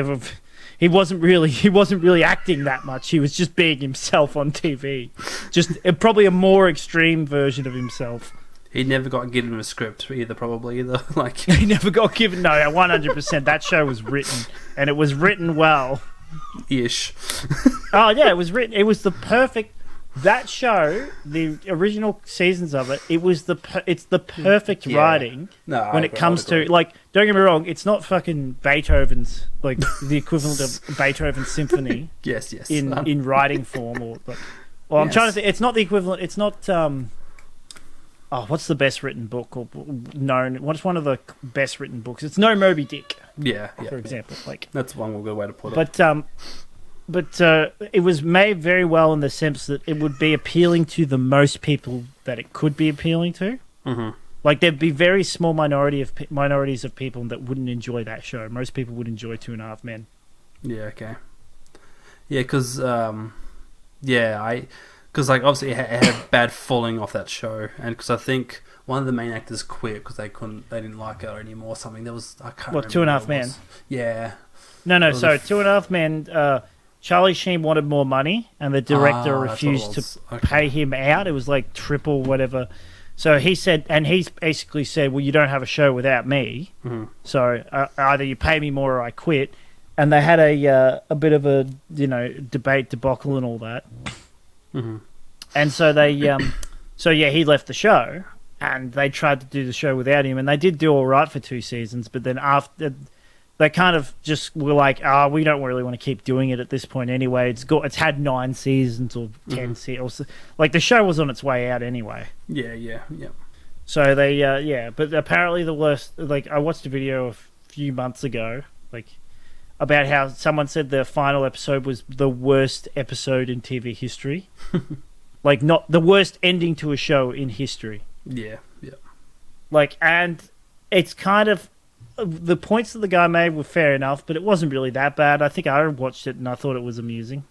he wasn't really acting that much. He was just being himself on TV, just probably a more extreme version of himself. He never got given a script either. He never got given. No, 100%. That show was written, and it was written well. Ish. Oh yeah, it was written. It was the perfect. That show, the original seasons of it, it's the perfect writing when it comes to don't get me wrong, it's not fucking Beethoven's the equivalent of Beethoven's symphony. yes. In writing form I'm trying to think. It's not the equivalent. It's not. What's the best written book or known? What's one of the best written books? It's no Moby Dick. Yeah. For example, that's one good way to put it. But it was made very well in the sense that it would be appealing to the most people that it could be appealing to. Mm-hmm. There'd be very small minorities of people that wouldn't enjoy that show. Most people would enjoy 2.5 Men. Yeah. Okay. Yeah, because obviously it had bad falling off that show, and because I think one of the main actors quit because they didn't like her anymore. Or something there was I can't. What, remember 2.5 Men? Yeah. No. So 2.5 Men. Charlie Sheen wanted more money, and the director refused to pay him out. It was like triple whatever. So he said, and he basically said, "Well, you don't have a show without me. Mm-hmm. So either you pay me more or I quit." And they had a bit of a debate debacle and all that. Mm-hmm. And so they he left the show, and they tried to do the show without him, and they did do all right for 2 seasons. But then after, they kind of just were like, we don't really want to keep doing it at this point anyway. It's had 9 seasons or 10 seasons. The show was on its way out anyway. Yeah. So they, but apparently the worst. Like I watched a video a few months ago, like about how someone said the final episode was the worst episode in TV history. Like not the worst ending to a show in history. Yeah. Like, and it's kind of the points that the guy made were fair enough, but it wasn't really that bad. I think I watched it and I thought it was amusing.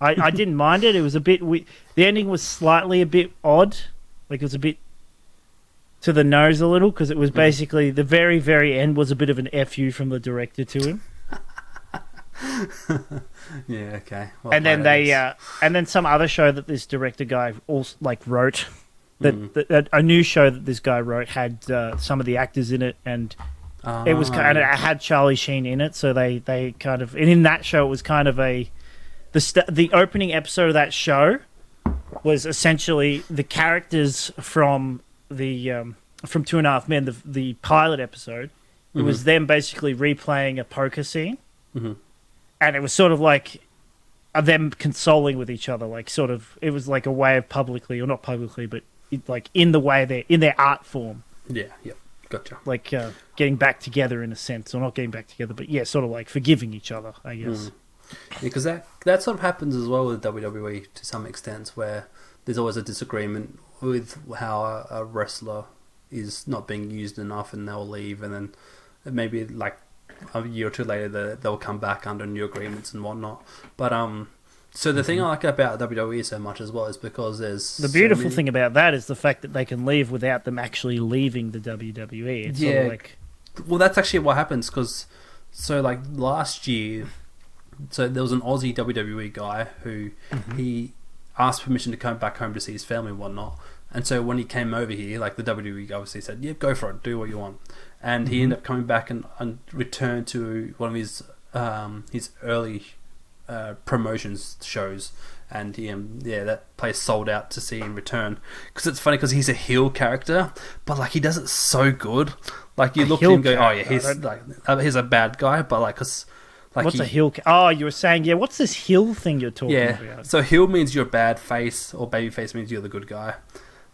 I didn't mind it. It was a bit. The ending was slightly a bit odd. Like it was a bit to the nose a little because it was basically the very, very end was a bit of an FU from the director to him. Yeah, okay. Well, And then and then some other show that this director guy also wrote. That a new show that this guy wrote had some of the actors in it, and it was kind of it had Charlie Sheen in it. So they kind of, and in that show it was kind of the opening episode of that show was essentially the characters from the from 2.5 Men, the pilot episode. It was them basically replaying a poker scene, and it was sort of like them consoling with each other, like sort of. It was like a way of publicly, or not publicly, but like in the way they're in their art form. Yeah, gotcha. Like getting back together in a sense, or not getting back together, but yeah, sort of like forgiving each other, I guess. Because that sort of happens as well with WWE to some extent, where there's always a disagreement with how a wrestler is not being used enough, and they'll leave, and then maybe like a year or two later they'll come back under new agreements and whatnot. But so the thing I like about WWE so much as well is because there's the beautiful thing about that is the fact that they can leave without them actually leaving the WWE. It's sort of like, well, that's actually what happens because like last year, so there was an Aussie WWE guy who he asked permission to come back home to see his family and whatnot. And so when he came over here, like the WWE obviously said, "Yeah, go for it, do what you want." And he ended up coming back and returned to one of his early promotions shows, and that place sold out to see him return. Because it's funny because he's a heel character, but like he does it so good. Like you look at him and go, "Oh yeah, he's a bad guy," but like because. Like what's a heel? Oh, you were saying, yeah. What's this heel thing you're talking about? So heel means you're a bad face, or baby face means you're the good guy.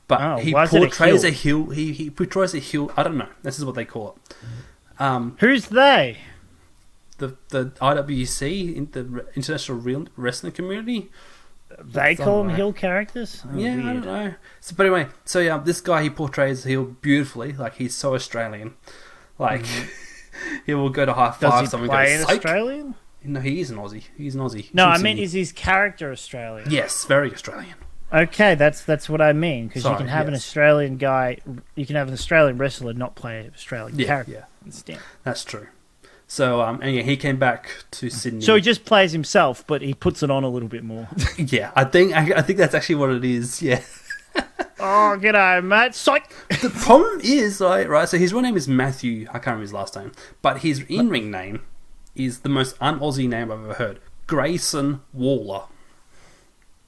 But he why is it portrays a heel. He portrays a heel. I don't know. This is what they call it. Who's they? The IWC, the International Wrestling Community. They call them heel characters. Oh, yeah, weird. I don't know. So, but anyway, so yeah, this guy he portrays heel beautifully. Like he's so Australian. Like. He will go to high five Does he someone. play And in go, Australian? No, he is an Aussie. He's an Aussie. No, I mean, is his character Australian? Yes, very Australian. Okay, that's what I mean. Because you can have an yes. Australian guy, you can have an Australian wrestler not play an Australian character. Instead. That's true. So, and yeah, he came back to Sydney. So he just plays himself, but he puts it on a little bit more. Yeah, I think that's actually what it is. Yeah. Oh, g'day, mate. Psych! The problem is, right, so his real name is Matthew, I can't remember his last name, but his in-ring name is the most un-Aussie name I've ever heard. Grayson Waller.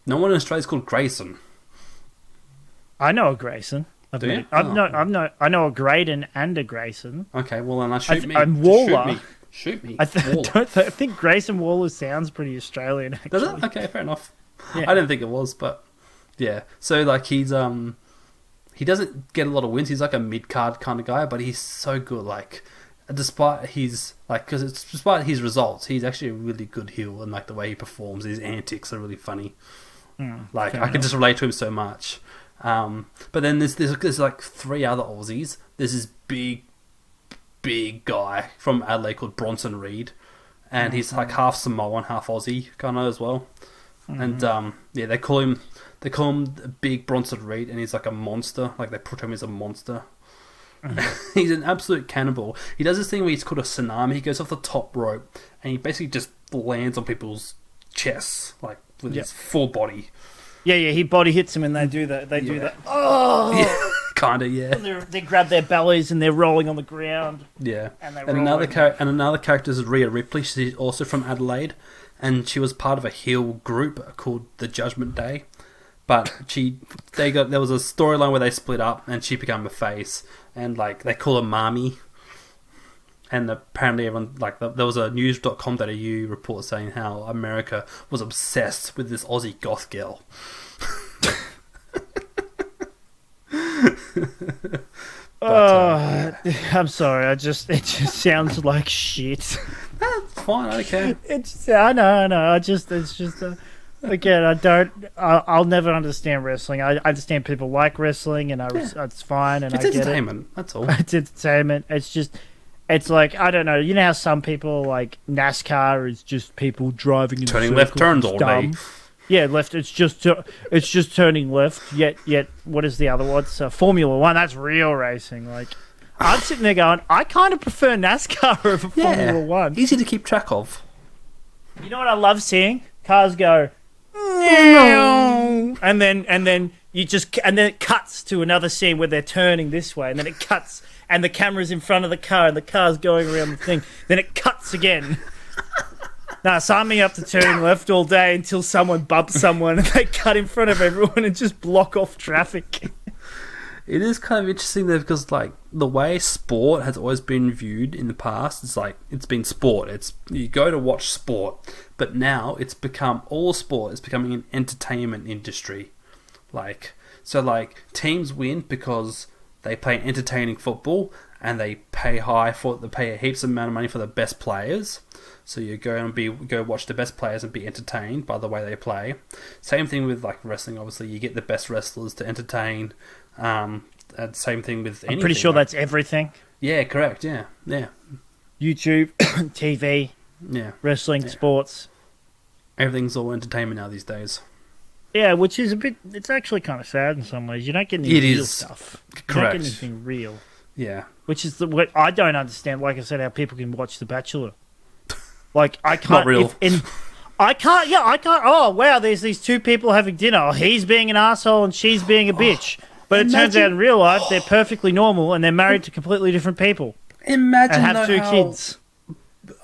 No one in Australia is called Grayson. I know a Grayson. Do you? I know a Graydon and a Grayson. Okay, well then shoot me. And Waller. Shoot me. I think Grayson Waller sounds pretty Australian, actually. Does it? Okay, fair enough. Yeah. I didn't think it was, but... Yeah, so like he's he doesn't get a lot of wins. He's like a mid card kind of guy, but he's so good. Like despite his despite his results, he's actually a really good heel, and like the way he performs, his antics are really funny. Like I can just relate to him so much. But then there's like 3 other Aussies. There's this big guy from Adelaide called Bronson Reed, and he's like half Samoan, half Aussie kind of as well. And they call him Big Bronson Reed, and he's like a monster. Like they put him as a monster. He's an absolute cannibal. He does this thing where he's called a tsunami. He goes off the top rope, and he basically just lands on people's chests, like with his full body. Yeah, he body hits him, and they do that. They do that. Oh, yeah, kind of, yeah. They grab their bellies and they're rolling on the ground. Yeah, and another character is Rhea Ripley. She's also from Adelaide. And she was part of a heel group called the Judgment Day, but there was a storyline where they split up, and she became a face, and like they call her Marmy, and apparently everyone there was a news.com.au report saying how America was obsessed with this Aussie goth girl. But, I'm sorry. It just sounds like shit. it's fine. I don't care. I know. Again, I'll never understand wrestling. I understand people like wrestling, and it's fine, and It's I get entertainment. it. That's all. It's entertainment. It's like, I don't know. You know how some people like NASCAR is just people driving in Turning left turns all day. Yeah, left. It's just turning left. Yet, what is the other one? It's Formula One. That's real racing. Like, I'm sitting there going, I kind of prefer NASCAR over Formula One. Easy to keep track of. You know what I love seeing? Cars go, and then it cuts to another scene where they're turning this way, and then it cuts, and the camera's in front of the car, and the car's going around the thing. Then it cuts again. Nah, sign me up to turning left all day until someone bumps someone and they cut in front of everyone and just block off traffic. It is kind of interesting though, because like the way sport has always been viewed in the past, it's like it's been sport. It's you go to watch sport, but now it's become all sport. It's becoming an entertainment industry. Like teams win because they play entertaining football and they pay heaps of amount of money for the best players. So you go watch the best players and be entertained by the way they play. Same thing with like wrestling. Obviously, you get the best wrestlers to entertain. And same thing with anything. I'm pretty sure that's everything. Yeah, correct. Yeah. YouTube, TV, wrestling, sports. Everything's all entertainment now these days. Yeah, which is it's actually kind of sad in some ways. You don't get any real stuff. Correct. You don't get anything real. Yeah. Which is what I don't understand. Like I said, how people can watch The Bachelor. Like, I can't. Not real. I can't. Oh, wow, there's these two people having dinner. Oh, he's being an asshole and she's being a bitch. But it turns out in real life, they're perfectly normal and they're married to completely different people. Imagine and have two kids.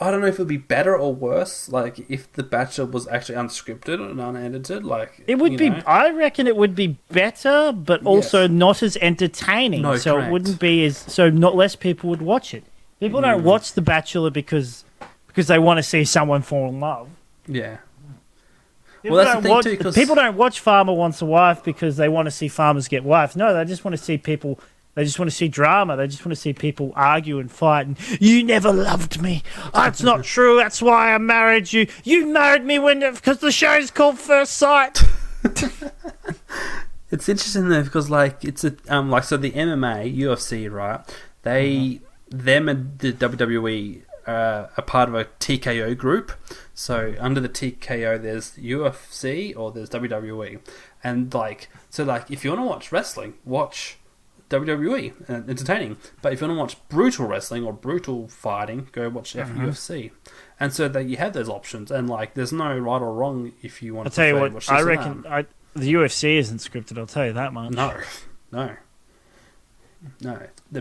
I don't know if it would be better or worse, like, if The Bachelor was actually unscripted and unedited, like... It would be... I reckon it would be better, but also not as entertaining. No, so correct. It wouldn't be as... So not less people would watch it. People don't watch The Bachelor because they want to see someone fall in love. Yeah. People Well, that's the thing too, because... People don't watch Farmer Wants a Wife because they want to see farmers get wives. No, they just want to see people... They just want to see drama. They just want to see people argue and fight. And you never loved me. That's not true. That's why I married you. You married me because the show's called First Sight. It's interesting though because like it's a so the MMA UFC right them and the WWE are part of a TKO group. So under the TKO there's UFC or there's WWE and if you want to watch wrestling, watch WWE, entertaining. But if you want to watch brutal wrestling or brutal fighting, go watch UFC. And so that you have those options, and like there's no right or wrong if you want. I'll tell you what, I reckon the UFC isn't scripted. I'll tell you that much. No.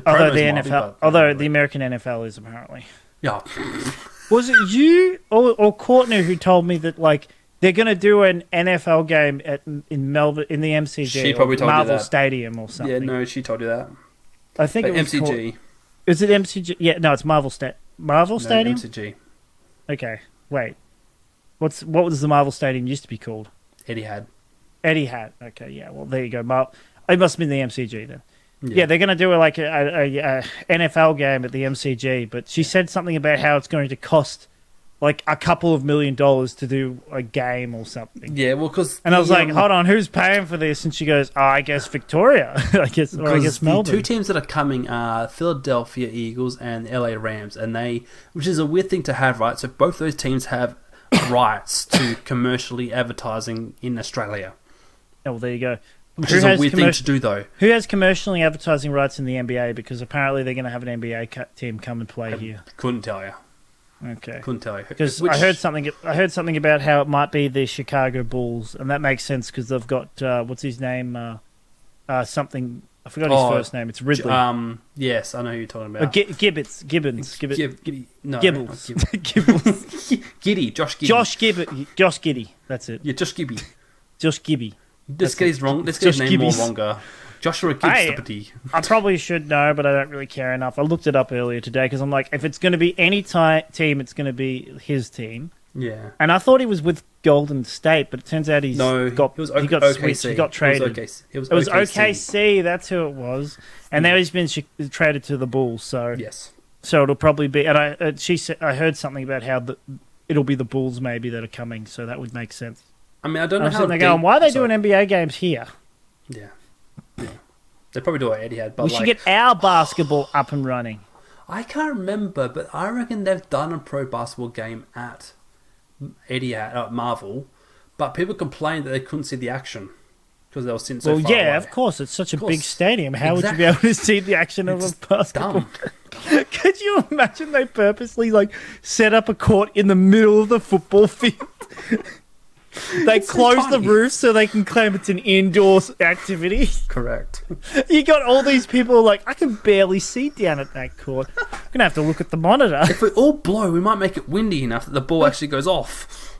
Although the American NFL is apparently. Yeah. Was it you or Courtney who told me that like they're going to do an NFL game in Melbourne in the MCG She probably told Marvel you that. Stadium or something? Yeah, no, she told you that. I think but it was MCG. Is it MCG? Yeah, no, it's Marvel Stadium. MCG. Okay, wait. What was the Marvel Stadium used to be called? Etihad. Okay, yeah. Well, there you go. It must have been the MCG then. Yeah, they're going to do a NFL game at the MCG, but she said something about how it's going to cost like a couple of $1 million to do a game or something. Yeah, well, because... And I was like, hold on, who's paying for this? And she goes, I guess Victoria. I guess Melbourne. The two teams that are coming are Philadelphia Eagles and LA Rams, and which is a weird thing to have, right? So both those teams have rights to commercially advertising in Australia. Oh, well, there you go. Which is a weird thing to do, though. Who has commercially advertising rights in the NBA? Because apparently they're going to have an NBA team come and play here. Couldn't tell you. Okay. Couldn't tell you. Because I heard something about how it might be the Chicago Bulls, and that makes sense because they've got what's his name? Something I forgot his first name. It's Ridley. Yes, I know who you're talking about. Gibbons. No, Gibbles. Gibbles. Giddy. Josh Giddy. Josh Giddy. That's it. Yeah, Josh Gibby. Josh Gibby. This guy's wrong. This guy's name more longer. Joshua Gibbs. I probably should know, but I don't really care enough. I looked it up earlier today because I'm like, if it's going to be any team, it's going to be his team. Yeah. And I thought he was with Golden State, but it turns out he got OKC. switched. He got traded. It was OKC. That's who it was. And now he's been traded to the Bulls. So yes. So it'll probably be. And I heard something about how it'll be the Bulls maybe that are coming. So that would make sense. I mean, I don't know how they're going. Why are they doing NBA games here? Yeah. They probably do what Etihad, but we should get our basketball up and running. I can't remember, but I reckon they've done a pro basketball game at Etihad, at Marvel, but people complained that they couldn't see the action because they were sitting so far away. Of course, it's such a big stadium. How would you be able to see the action of a basketball? Could you imagine they purposely set up a court in the middle of the football field? They close the roof so they can claim it's an indoor activity. Correct. You got all these people I can barely see down at that court. I'm going to have to look at the monitor. If we all blow, we might make it windy enough that the ball actually goes off.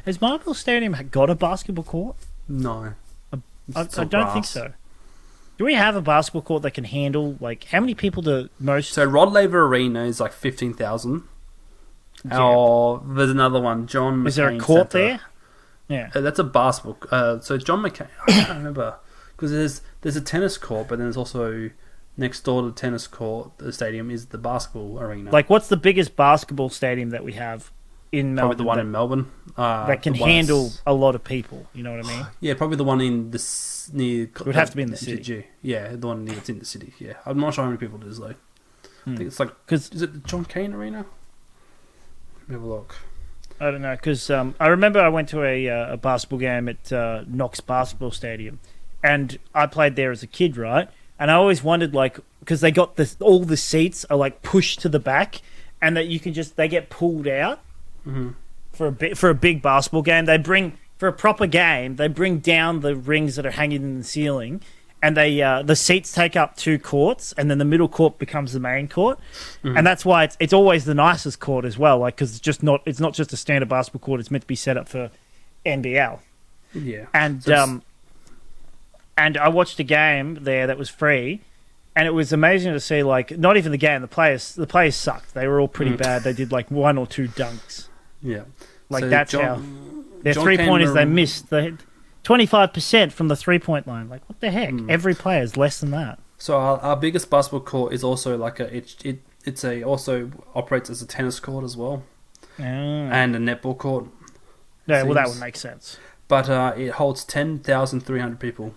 Has Marvel Stadium got a basketball court? No. I don't think so. Do we have a basketball court that can handle, how many people do most... So Rod Laver Arena is 15,000. Yeah. Oh, there's another one, John McCain Is there a court Center. there? Yeah. That's a basketball. So John McCain, I can't remember. Because there's a tennis court, but then there's also next door to the tennis court, the stadium, is the basketball arena. What's the biggest basketball stadium that we have in Melbourne? Probably the one in Melbourne. That can handle a lot of people, you know what I mean? Yeah, probably the one in near... It would have to be in the city. Yeah, the one that's in the city, yeah. I'm not sure how many people it is, though. I think it's is it the John Cain Arena? Let me have a look. I don't know, because I remember I went to a basketball game at Knox Basketball Stadium, and I played there as a kid, right? And I always wondered, because they got all the seats are pushed to the back, and that you can they get pulled out for a big basketball game. For a proper game, they bring down the rings that are hanging in the ceiling, and the seats take up 2 courts, and then the middle court becomes the main court, and that's why it's always the nicest court as well. Because it's not just a standard basketball court; it's meant to be set up for NBL. Yeah, and I watched a game there that was free, and it was amazing to see. Not even the game, the players sucked. They were all pretty bad. They did 1 or 2 dunks. Yeah, so that's how their 3-pointers they missed. They 25% from the 3-point line. What the heck? Every player is less than that. So our biggest basketball court is also also operates as a tennis court as well, and a netball court. Yeah, well, that would make sense. But it holds 10,300 people.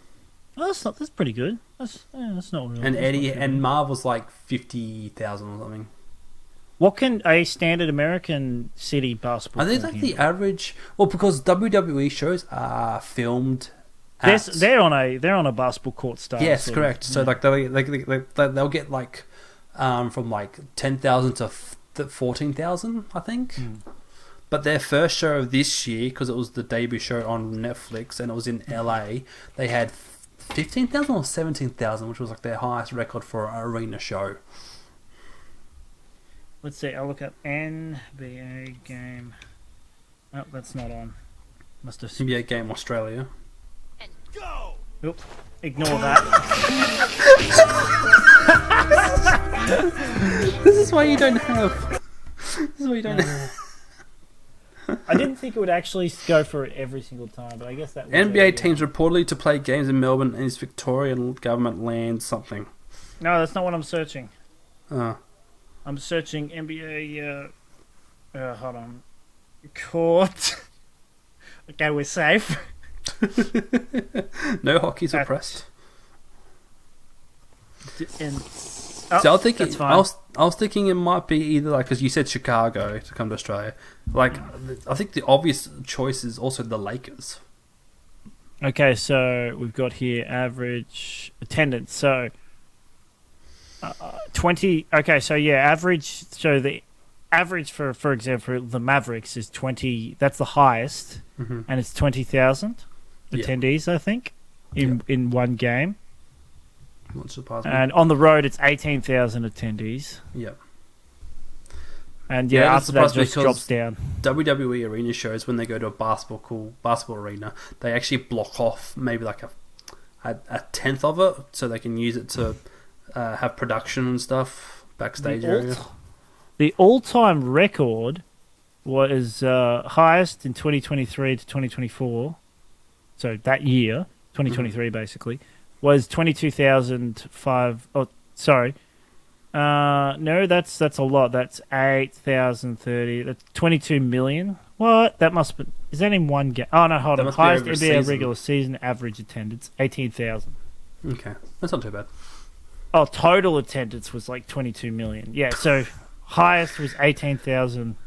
Well, that's pretty good. That's not really. And Marvel's 50,000 or something. What can a standard American city basketball? I think the average. Well, because WWE shows are filmed. They're on a basketball court style. Yes, correct. So they'll get from 10,000 to 14,000, I think. But their first show of this year, because it was the debut show on Netflix and it was in LA, they had 15,000 or 17,000, which was their highest record for an arena show. Let's see, I'll look up NBA game. Oh, that's not on. Must have... NBA game Australia. Go! Oop, ignore that. This is why you don't have... This is why you don't have... I didn't think it would actually go for it every single time, but I guess that... NBA teams reportedly to play games in Melbourne and its Victorian government land something. No, that's not what I'm searching. Oh. I'm searching NBA. Hold on. Court. Okay, we're safe. No hockey suppressed. So I was thinking, that's fine. I was thinking it might be either because you said Chicago to come to Australia. I think the obvious choice is also the Lakers. Okay, so we've got here average attendance. So 20. Okay, so yeah, average. So the average for example, the Mavericks is 20. That's the highest, and it's 20,000 attendees, I think, in one game. What's surprising? And on the road, it's 18,000 attendees. Yeah. And after that, just drops down. WWE arena shows, when they go to a basketball arena, they actually block off maybe a tenth of it, so they can use it to have production and stuff backstage area. The all-time record was highest in 2023 to 2024. So that year, 2023 basically, was 22,005. Oh, sorry. No, that's a lot. That's 8,030. That's 22 million. What? That must be. Is that in one game? Oh no, hold on. Highest NBA regular season average attendance, 18,000. Okay, that's not too bad. Oh, total attendance was like 22 million. Yeah, so highest was 18,000.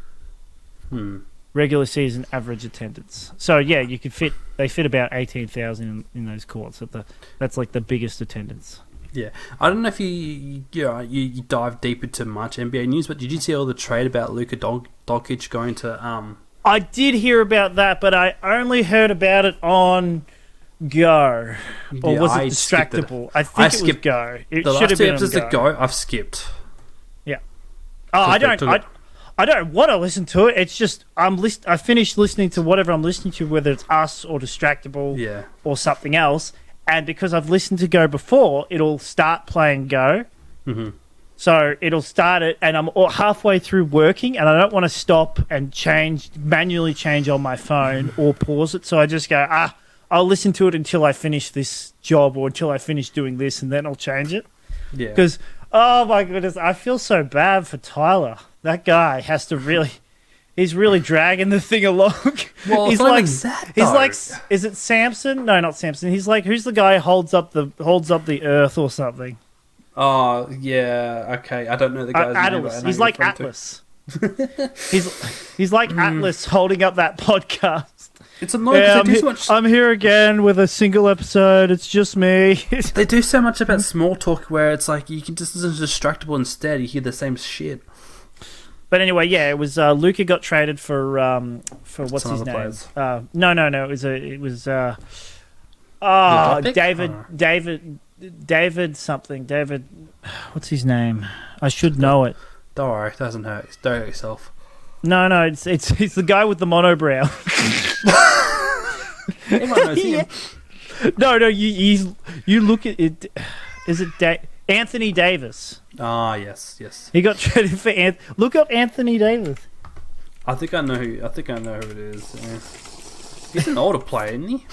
Regular season average attendance. So yeah, you could fit. They fit about 18,000 in those courts. That's like the biggest attendance. Yeah, I don't know if you dive deep into much NBA news, but did you see all the trade about Luka Doncic going to I did hear about that, but I only heard about it on Go. Or was it Distractable? I think it was Go. It the should last have two been episodes on that Go. Go, I've skipped. Yeah. Oh, I don't want to listen to it. It's just I finished listening to whatever I'm listening to, whether it's Us or Distractable or something else. And because I've listened to Go before, it'll start playing Go. Mm-hmm. So it'll start it, and I'm halfway through working, and I don't want to stop and manually change on my phone or pause it. So I just go, I'll listen to it until I finish this job or until I finish doing this, and then I'll change it. Yeah. Because, oh my goodness, I feel so bad for Tyler. That guy has to really... He's really dragging the thing along. Well, he's like that, he's like, is it Samson? No, not Samson. He's like, who's the guy who holds up the earth or something? Oh yeah, okay. I don't know the guy's name. Atlas. He's like Atlas. he's like Atlas holding up that podcast. It's annoying because they do so much. I'm here again with a single episode. It's just me. They do so much about small talk where it's like you can just listen to Distractable instead. You hear the same shit. But anyway, yeah, it was Luka got traded for what's his name? No. It was David something. David, what's his name? I should know it. Don't worry, it doesn't hurt. Don't hurt yourself. No, it's the guy with the monobrow. Everyone knows him. No, you look at it. Is it Anthony Davis? Ah, yes. He got traded for Look up Anthony Davis. I think I know who it is. Yeah. He's an older player, isn't he?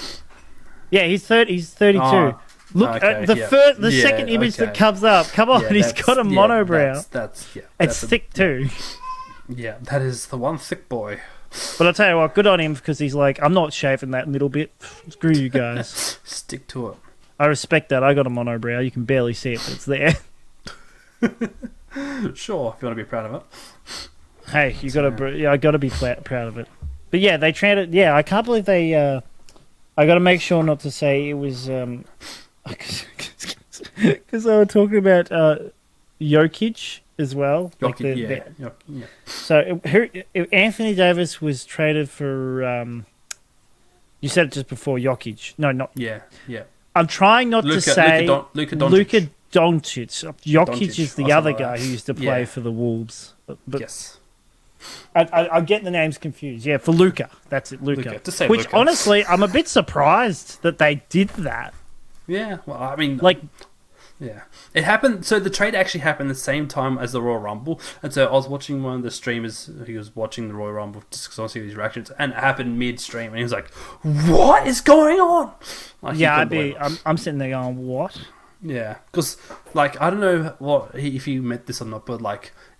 Yeah, he's 32. Look at the second image that comes up. Come on, he's got a monobrow. It's thick too. Yeah, that is the one thick boy. But I'll tell you what, good on him because he's like, I'm not shaving that middle bit. Screw you guys. Stick to it. I respect that. I got a monobrow. You can barely see it, but it's there. Sure, if you want to be proud of it. Hey, I got to be proud of it. But yeah, they traded. Yeah, I can't believe they. I got to make sure not to say it was because they were talking about Jokic as well. Yeah. So Anthony Davis was traded for. You said it just before Jokic. No, not. Yeah. I'm trying not to say Luka Doncic. Jokic is the other guy who used to play for the Wolves. But yes. I'm getting the names confused. Yeah, for Luka. That's it, Luka. Which, Luka. Honestly, I'm a bit surprised that they did that. Yeah, well, I mean... Yeah. It happened... So the trade actually happened the same time as the Royal Rumble. And so I was watching one of the streamers who was watching the Royal Rumble just because I want to see his reactions. And it happened mid-stream. And he was like, what is going on? I'm sitting there going, what? Yeah, because I don't know if you meant this or not, but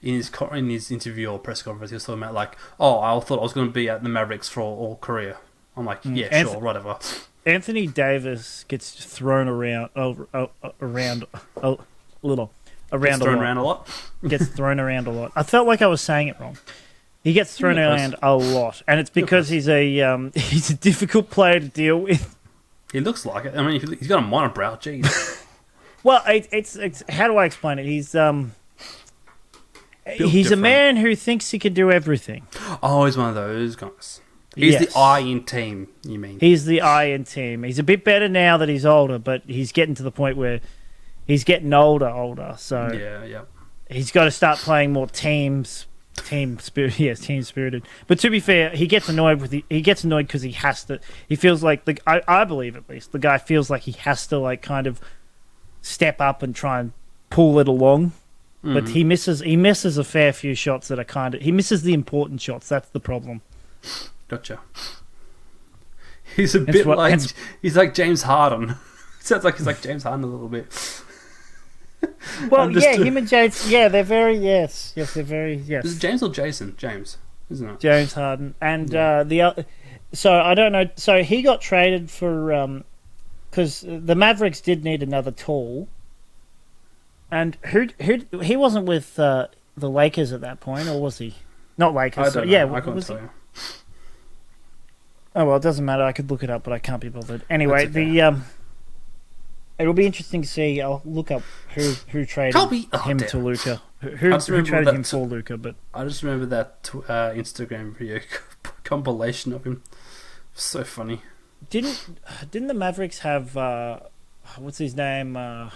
in his interview or press conference, he was talking about I thought I was going to be at the Mavericks for all career. I'm like, sure, whatever. Anthony Davis gets thrown around a lot. Gets thrown around a lot. I felt like I was saying it wrong. He gets thrown around a lot, and it's because he's a difficult player to deal with. He looks like it. I mean, he's got a monobrow. Jeez. Well, it's how do I explain it? He's a man who thinks he can do everything. Oh, he's one of those guys. He's the eye in team, you mean? He's the eye in team. He's a bit better now that he's older, but he's getting to the point where he's getting older. So yeah. He's got to start playing more team spirit. Yes, team spirited. But to be fair, he gets annoyed because he has to. He feels like I believe at least the guy feels like he has to kind of step up and try and pull it along. but he misses a fair few shots that are he misses the important shots. That's the problem. Gotcha. He's a bit like he's like James Harden. Sounds like he's like James Harden a little bit. Well, yeah, him and James, they're very they're very Is it James or Jason? James, isn't it? James Harden and the other. So I don't know. So he got traded for because the Mavericks did need another tall. And who he wasn't with the Lakers at that point, or was he? Not Lakers. I don't know. Yeah, I can't was tell he? you. Oh well, it doesn't matter. I could look it up, but I can't be bothered. Anyway, That's okay. It'll be interesting to see. I'll look up who traded him to Luka. Who traded him for Luka? But I just remember that Instagram video compilation of him. So funny. Didn't the Mavericks have what's his name? I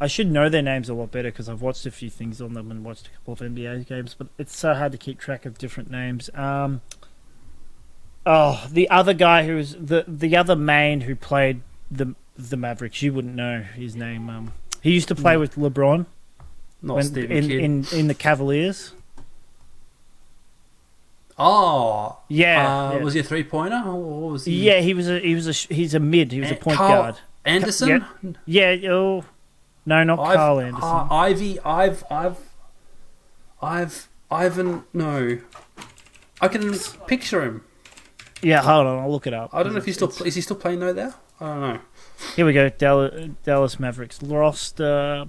should know their names a lot better because I've watched a few things on them and watched a couple of NBA games, but it's so hard to keep track of different names. The other guy who was the other main who played the Mavericks, you wouldn't know his name. He used to play with LeBron in the Cavaliers. Oh, yeah. Was he a 3-pointer? Or what was he? Yeah, he's a mid. He was a point guard. Anderson? Yeah. Oh, no, not Carl Anderson. Ivan. No, I can picture him. Yeah, hold on, I'll look it up. I don't know if he's still is he still playing there? I don't know. Here we go. Dallas Mavericks roster.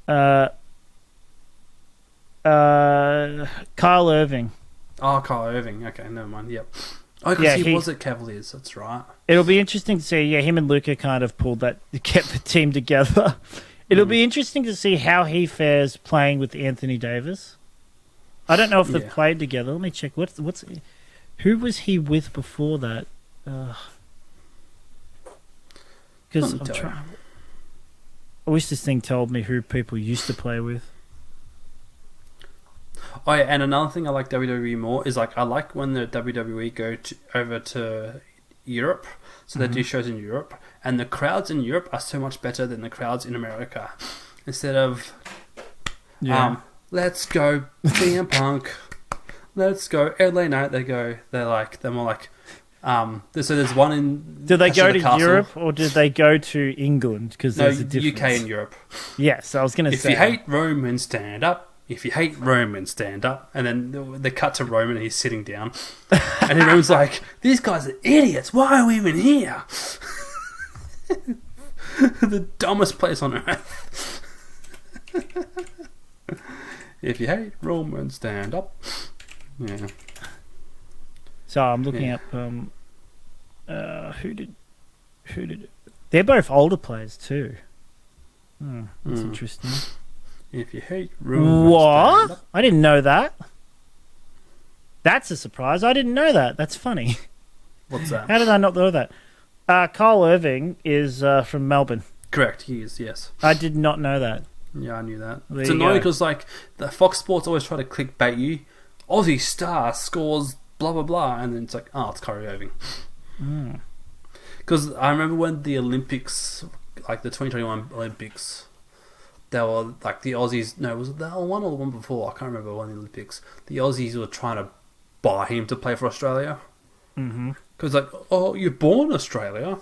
Kyle Irving. Oh, Kyle Irving. Okay, never mind. Yep. Oh, because he was at Cavaliers. That's right. It'll be interesting to see. Yeah, him and Luka kind of kept the team together. It'll be interesting to see how he fares playing with Anthony Davis. I don't know if they've played together. Let me check. Who was he with before that? Because I wish this thing told me who people used to play with. Oh yeah, and another thing I like WWE more is like I like when the WWE go over to Europe, so they do shows in Europe, and the crowds in Europe are so much better than the crowds in America. Instead of, let's go CM Punk, let's go LA Knight. They're more like, so there's one in. Did they go to Europe or did they go to England? Because there's a difference. UK and Europe. Yes, I was going to say. If you hate Roman, stand up. If you hate Roman, stand up. And then they cut to Roman and he's sitting down. And everyone's like, these guys are idiots. Why are we even here? The dumbest place on earth. If you hate Roman, stand up. Yeah. So I'm looking up who did they're both older players too. That's interesting. If you hate Roman, what? I didn't know that. That's a surprise. I didn't know that. That's funny. What's that? How did I not know that? Kyle Irving is from Melbourne. Correct, he is, yes. I did not know that. Yeah, I knew that. There It's you annoying go. because like the Fox Sports always try to clickbait you. Aussie star scores blah blah blah, and then it's like, oh, it's Kyrie Irving. Because I remember when the Olympics, like the 2021 Olympics, they were like the Aussies. No, was it the one or the one before? I can't remember. One of the Olympics, the Aussies were trying to buy him to play for Australia. Because like, oh, you're born in Australia.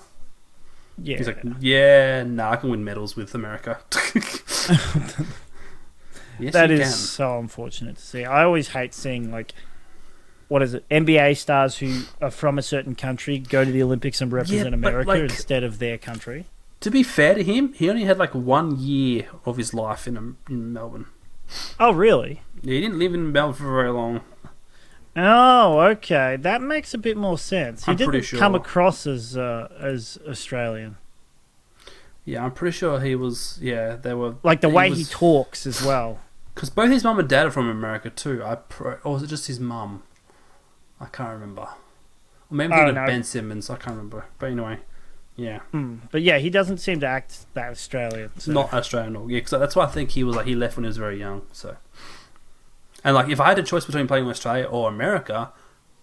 Yeah. He's like, yeah, I can win medals with America. Yes, That you is can. so unfortunate to see. I always hate seeing like, what is it? NBA stars who are from a certain country go to the Olympics and represent but, America like, instead of their country. To be fair to him, he only had like 1 year of his life in Melbourne. Oh, really? Yeah, he didn't live in Melbourne for very long. Oh, okay. That makes a bit more sense. He I'm didn't pretty sure. come across as Australian. Yeah, I'm pretty sure he was. Yeah, they were Like the way he talks as well. Because both his mum and dad are from America too. Or was it just his mum? I can't remember. Or maybe I'm thinking of Ben Simmons. I can't remember. But anyway, yeah. But yeah, he doesn't seem to act that Australian. So. Not Australian. Yeah, because that's why I think he was like he left when he was very young. So, and like if I had a choice between playing in Australia or America,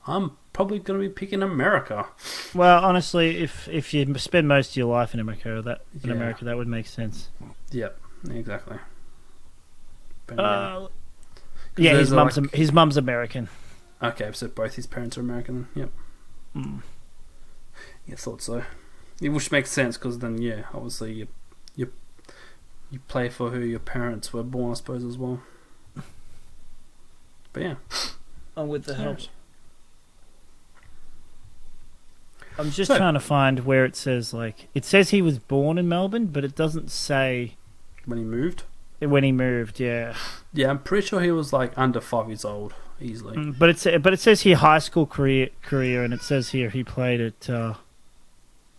I'm probably going to be picking America. Well, honestly, if you spend most of your life in America, Yeah. that would make sense. Yep, exactly. But, Yeah, there's his mum's American. Okay, so both his parents are American. Yep. Mm. Yeah, thought so. Which makes sense because then, yeah, obviously you play for who your parents were born, I suppose, as well. But yeah, I'm with the help. I'm just trying to find where it says it says he was born in Melbourne, but it doesn't say when he moved. When he moved, yeah. Yeah, I'm pretty sure he was under 5 years old easily. But it says here high school career, and it says here he played at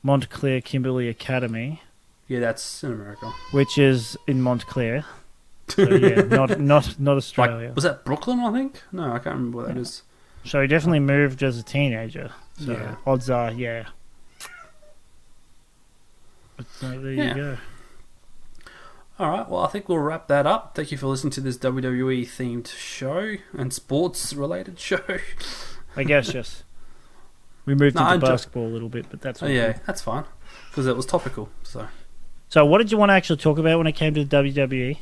Montclair Kimberley Academy. Yeah, that's in America. Which is in Montclair. So yeah, not Australia. Was that Brooklyn? I think. No, I can't remember what that is. So he definitely moved as a teenager. So Yeah. odds are, yeah. But there you go. All right, well, I think we'll wrap that up. Thank you for listening to this WWE themed show and sports related show. I guess yes. We moved into basketball a little bit, but that's that's fine because it was topical. So what did you want to actually talk about when it came to the WWE?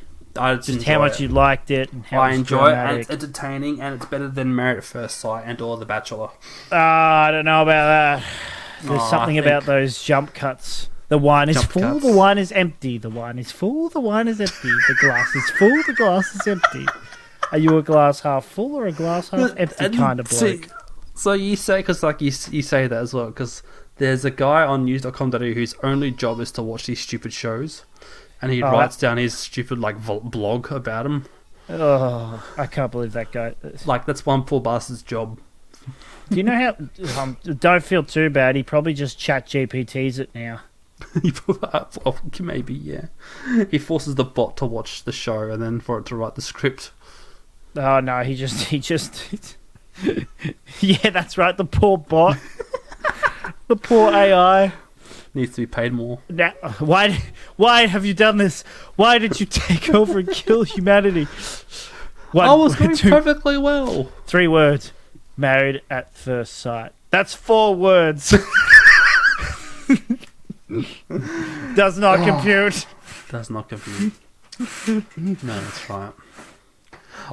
Just how much you liked it and how I enjoy it, dramatic. and it's entertaining, and it's better than Married at First Sight and or The Bachelor. I don't know about that. There's something about those jump cuts. The wine is full, cuts. the wine is empty. The wine is full, the wine is empty. The glass is full, the glass is empty. Are you a glass half full or a glass half empty kind of bloke? So you say, because you say that as well, because there's a guy on news.com.au whose only job is to watch these stupid shows, and he writes down his stupid blog about him. Oh, I can't believe that guy. That's one poor bastard's job. Do you know how? Don't feel too bad. He probably just chat GPTs it now. Well, maybe, yeah. He forces the bot to watch the show and then for it to write the script. Oh no, he just yeah, that's right, the poor bot. The poor AI needs to be paid more. Now, why have you done this? Why did you take over and kill humanity? I was doing perfectly well. 3 words. Married at first sight. That's 4 words. Does not compute. Does not compute. No, that's right.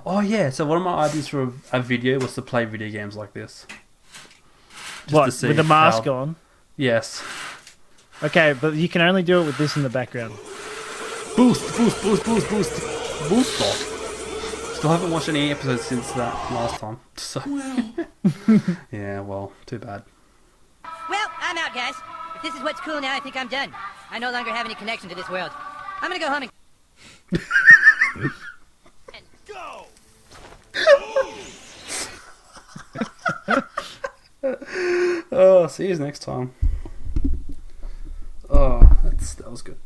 Oh yeah, so one of my ideas for a video was to play video games like this. What, with the mask on? Yes. Okay, but you can only do it with this in the background. Boost. Still haven't watched any episodes since that last time. So. Yeah, well, too bad. Well, I'm out, guys. If this is what's cool now, I think I'm done. I no longer have any connection to this world. I'm gonna go home and... Go! Oh, see you next time. Oh, that was good.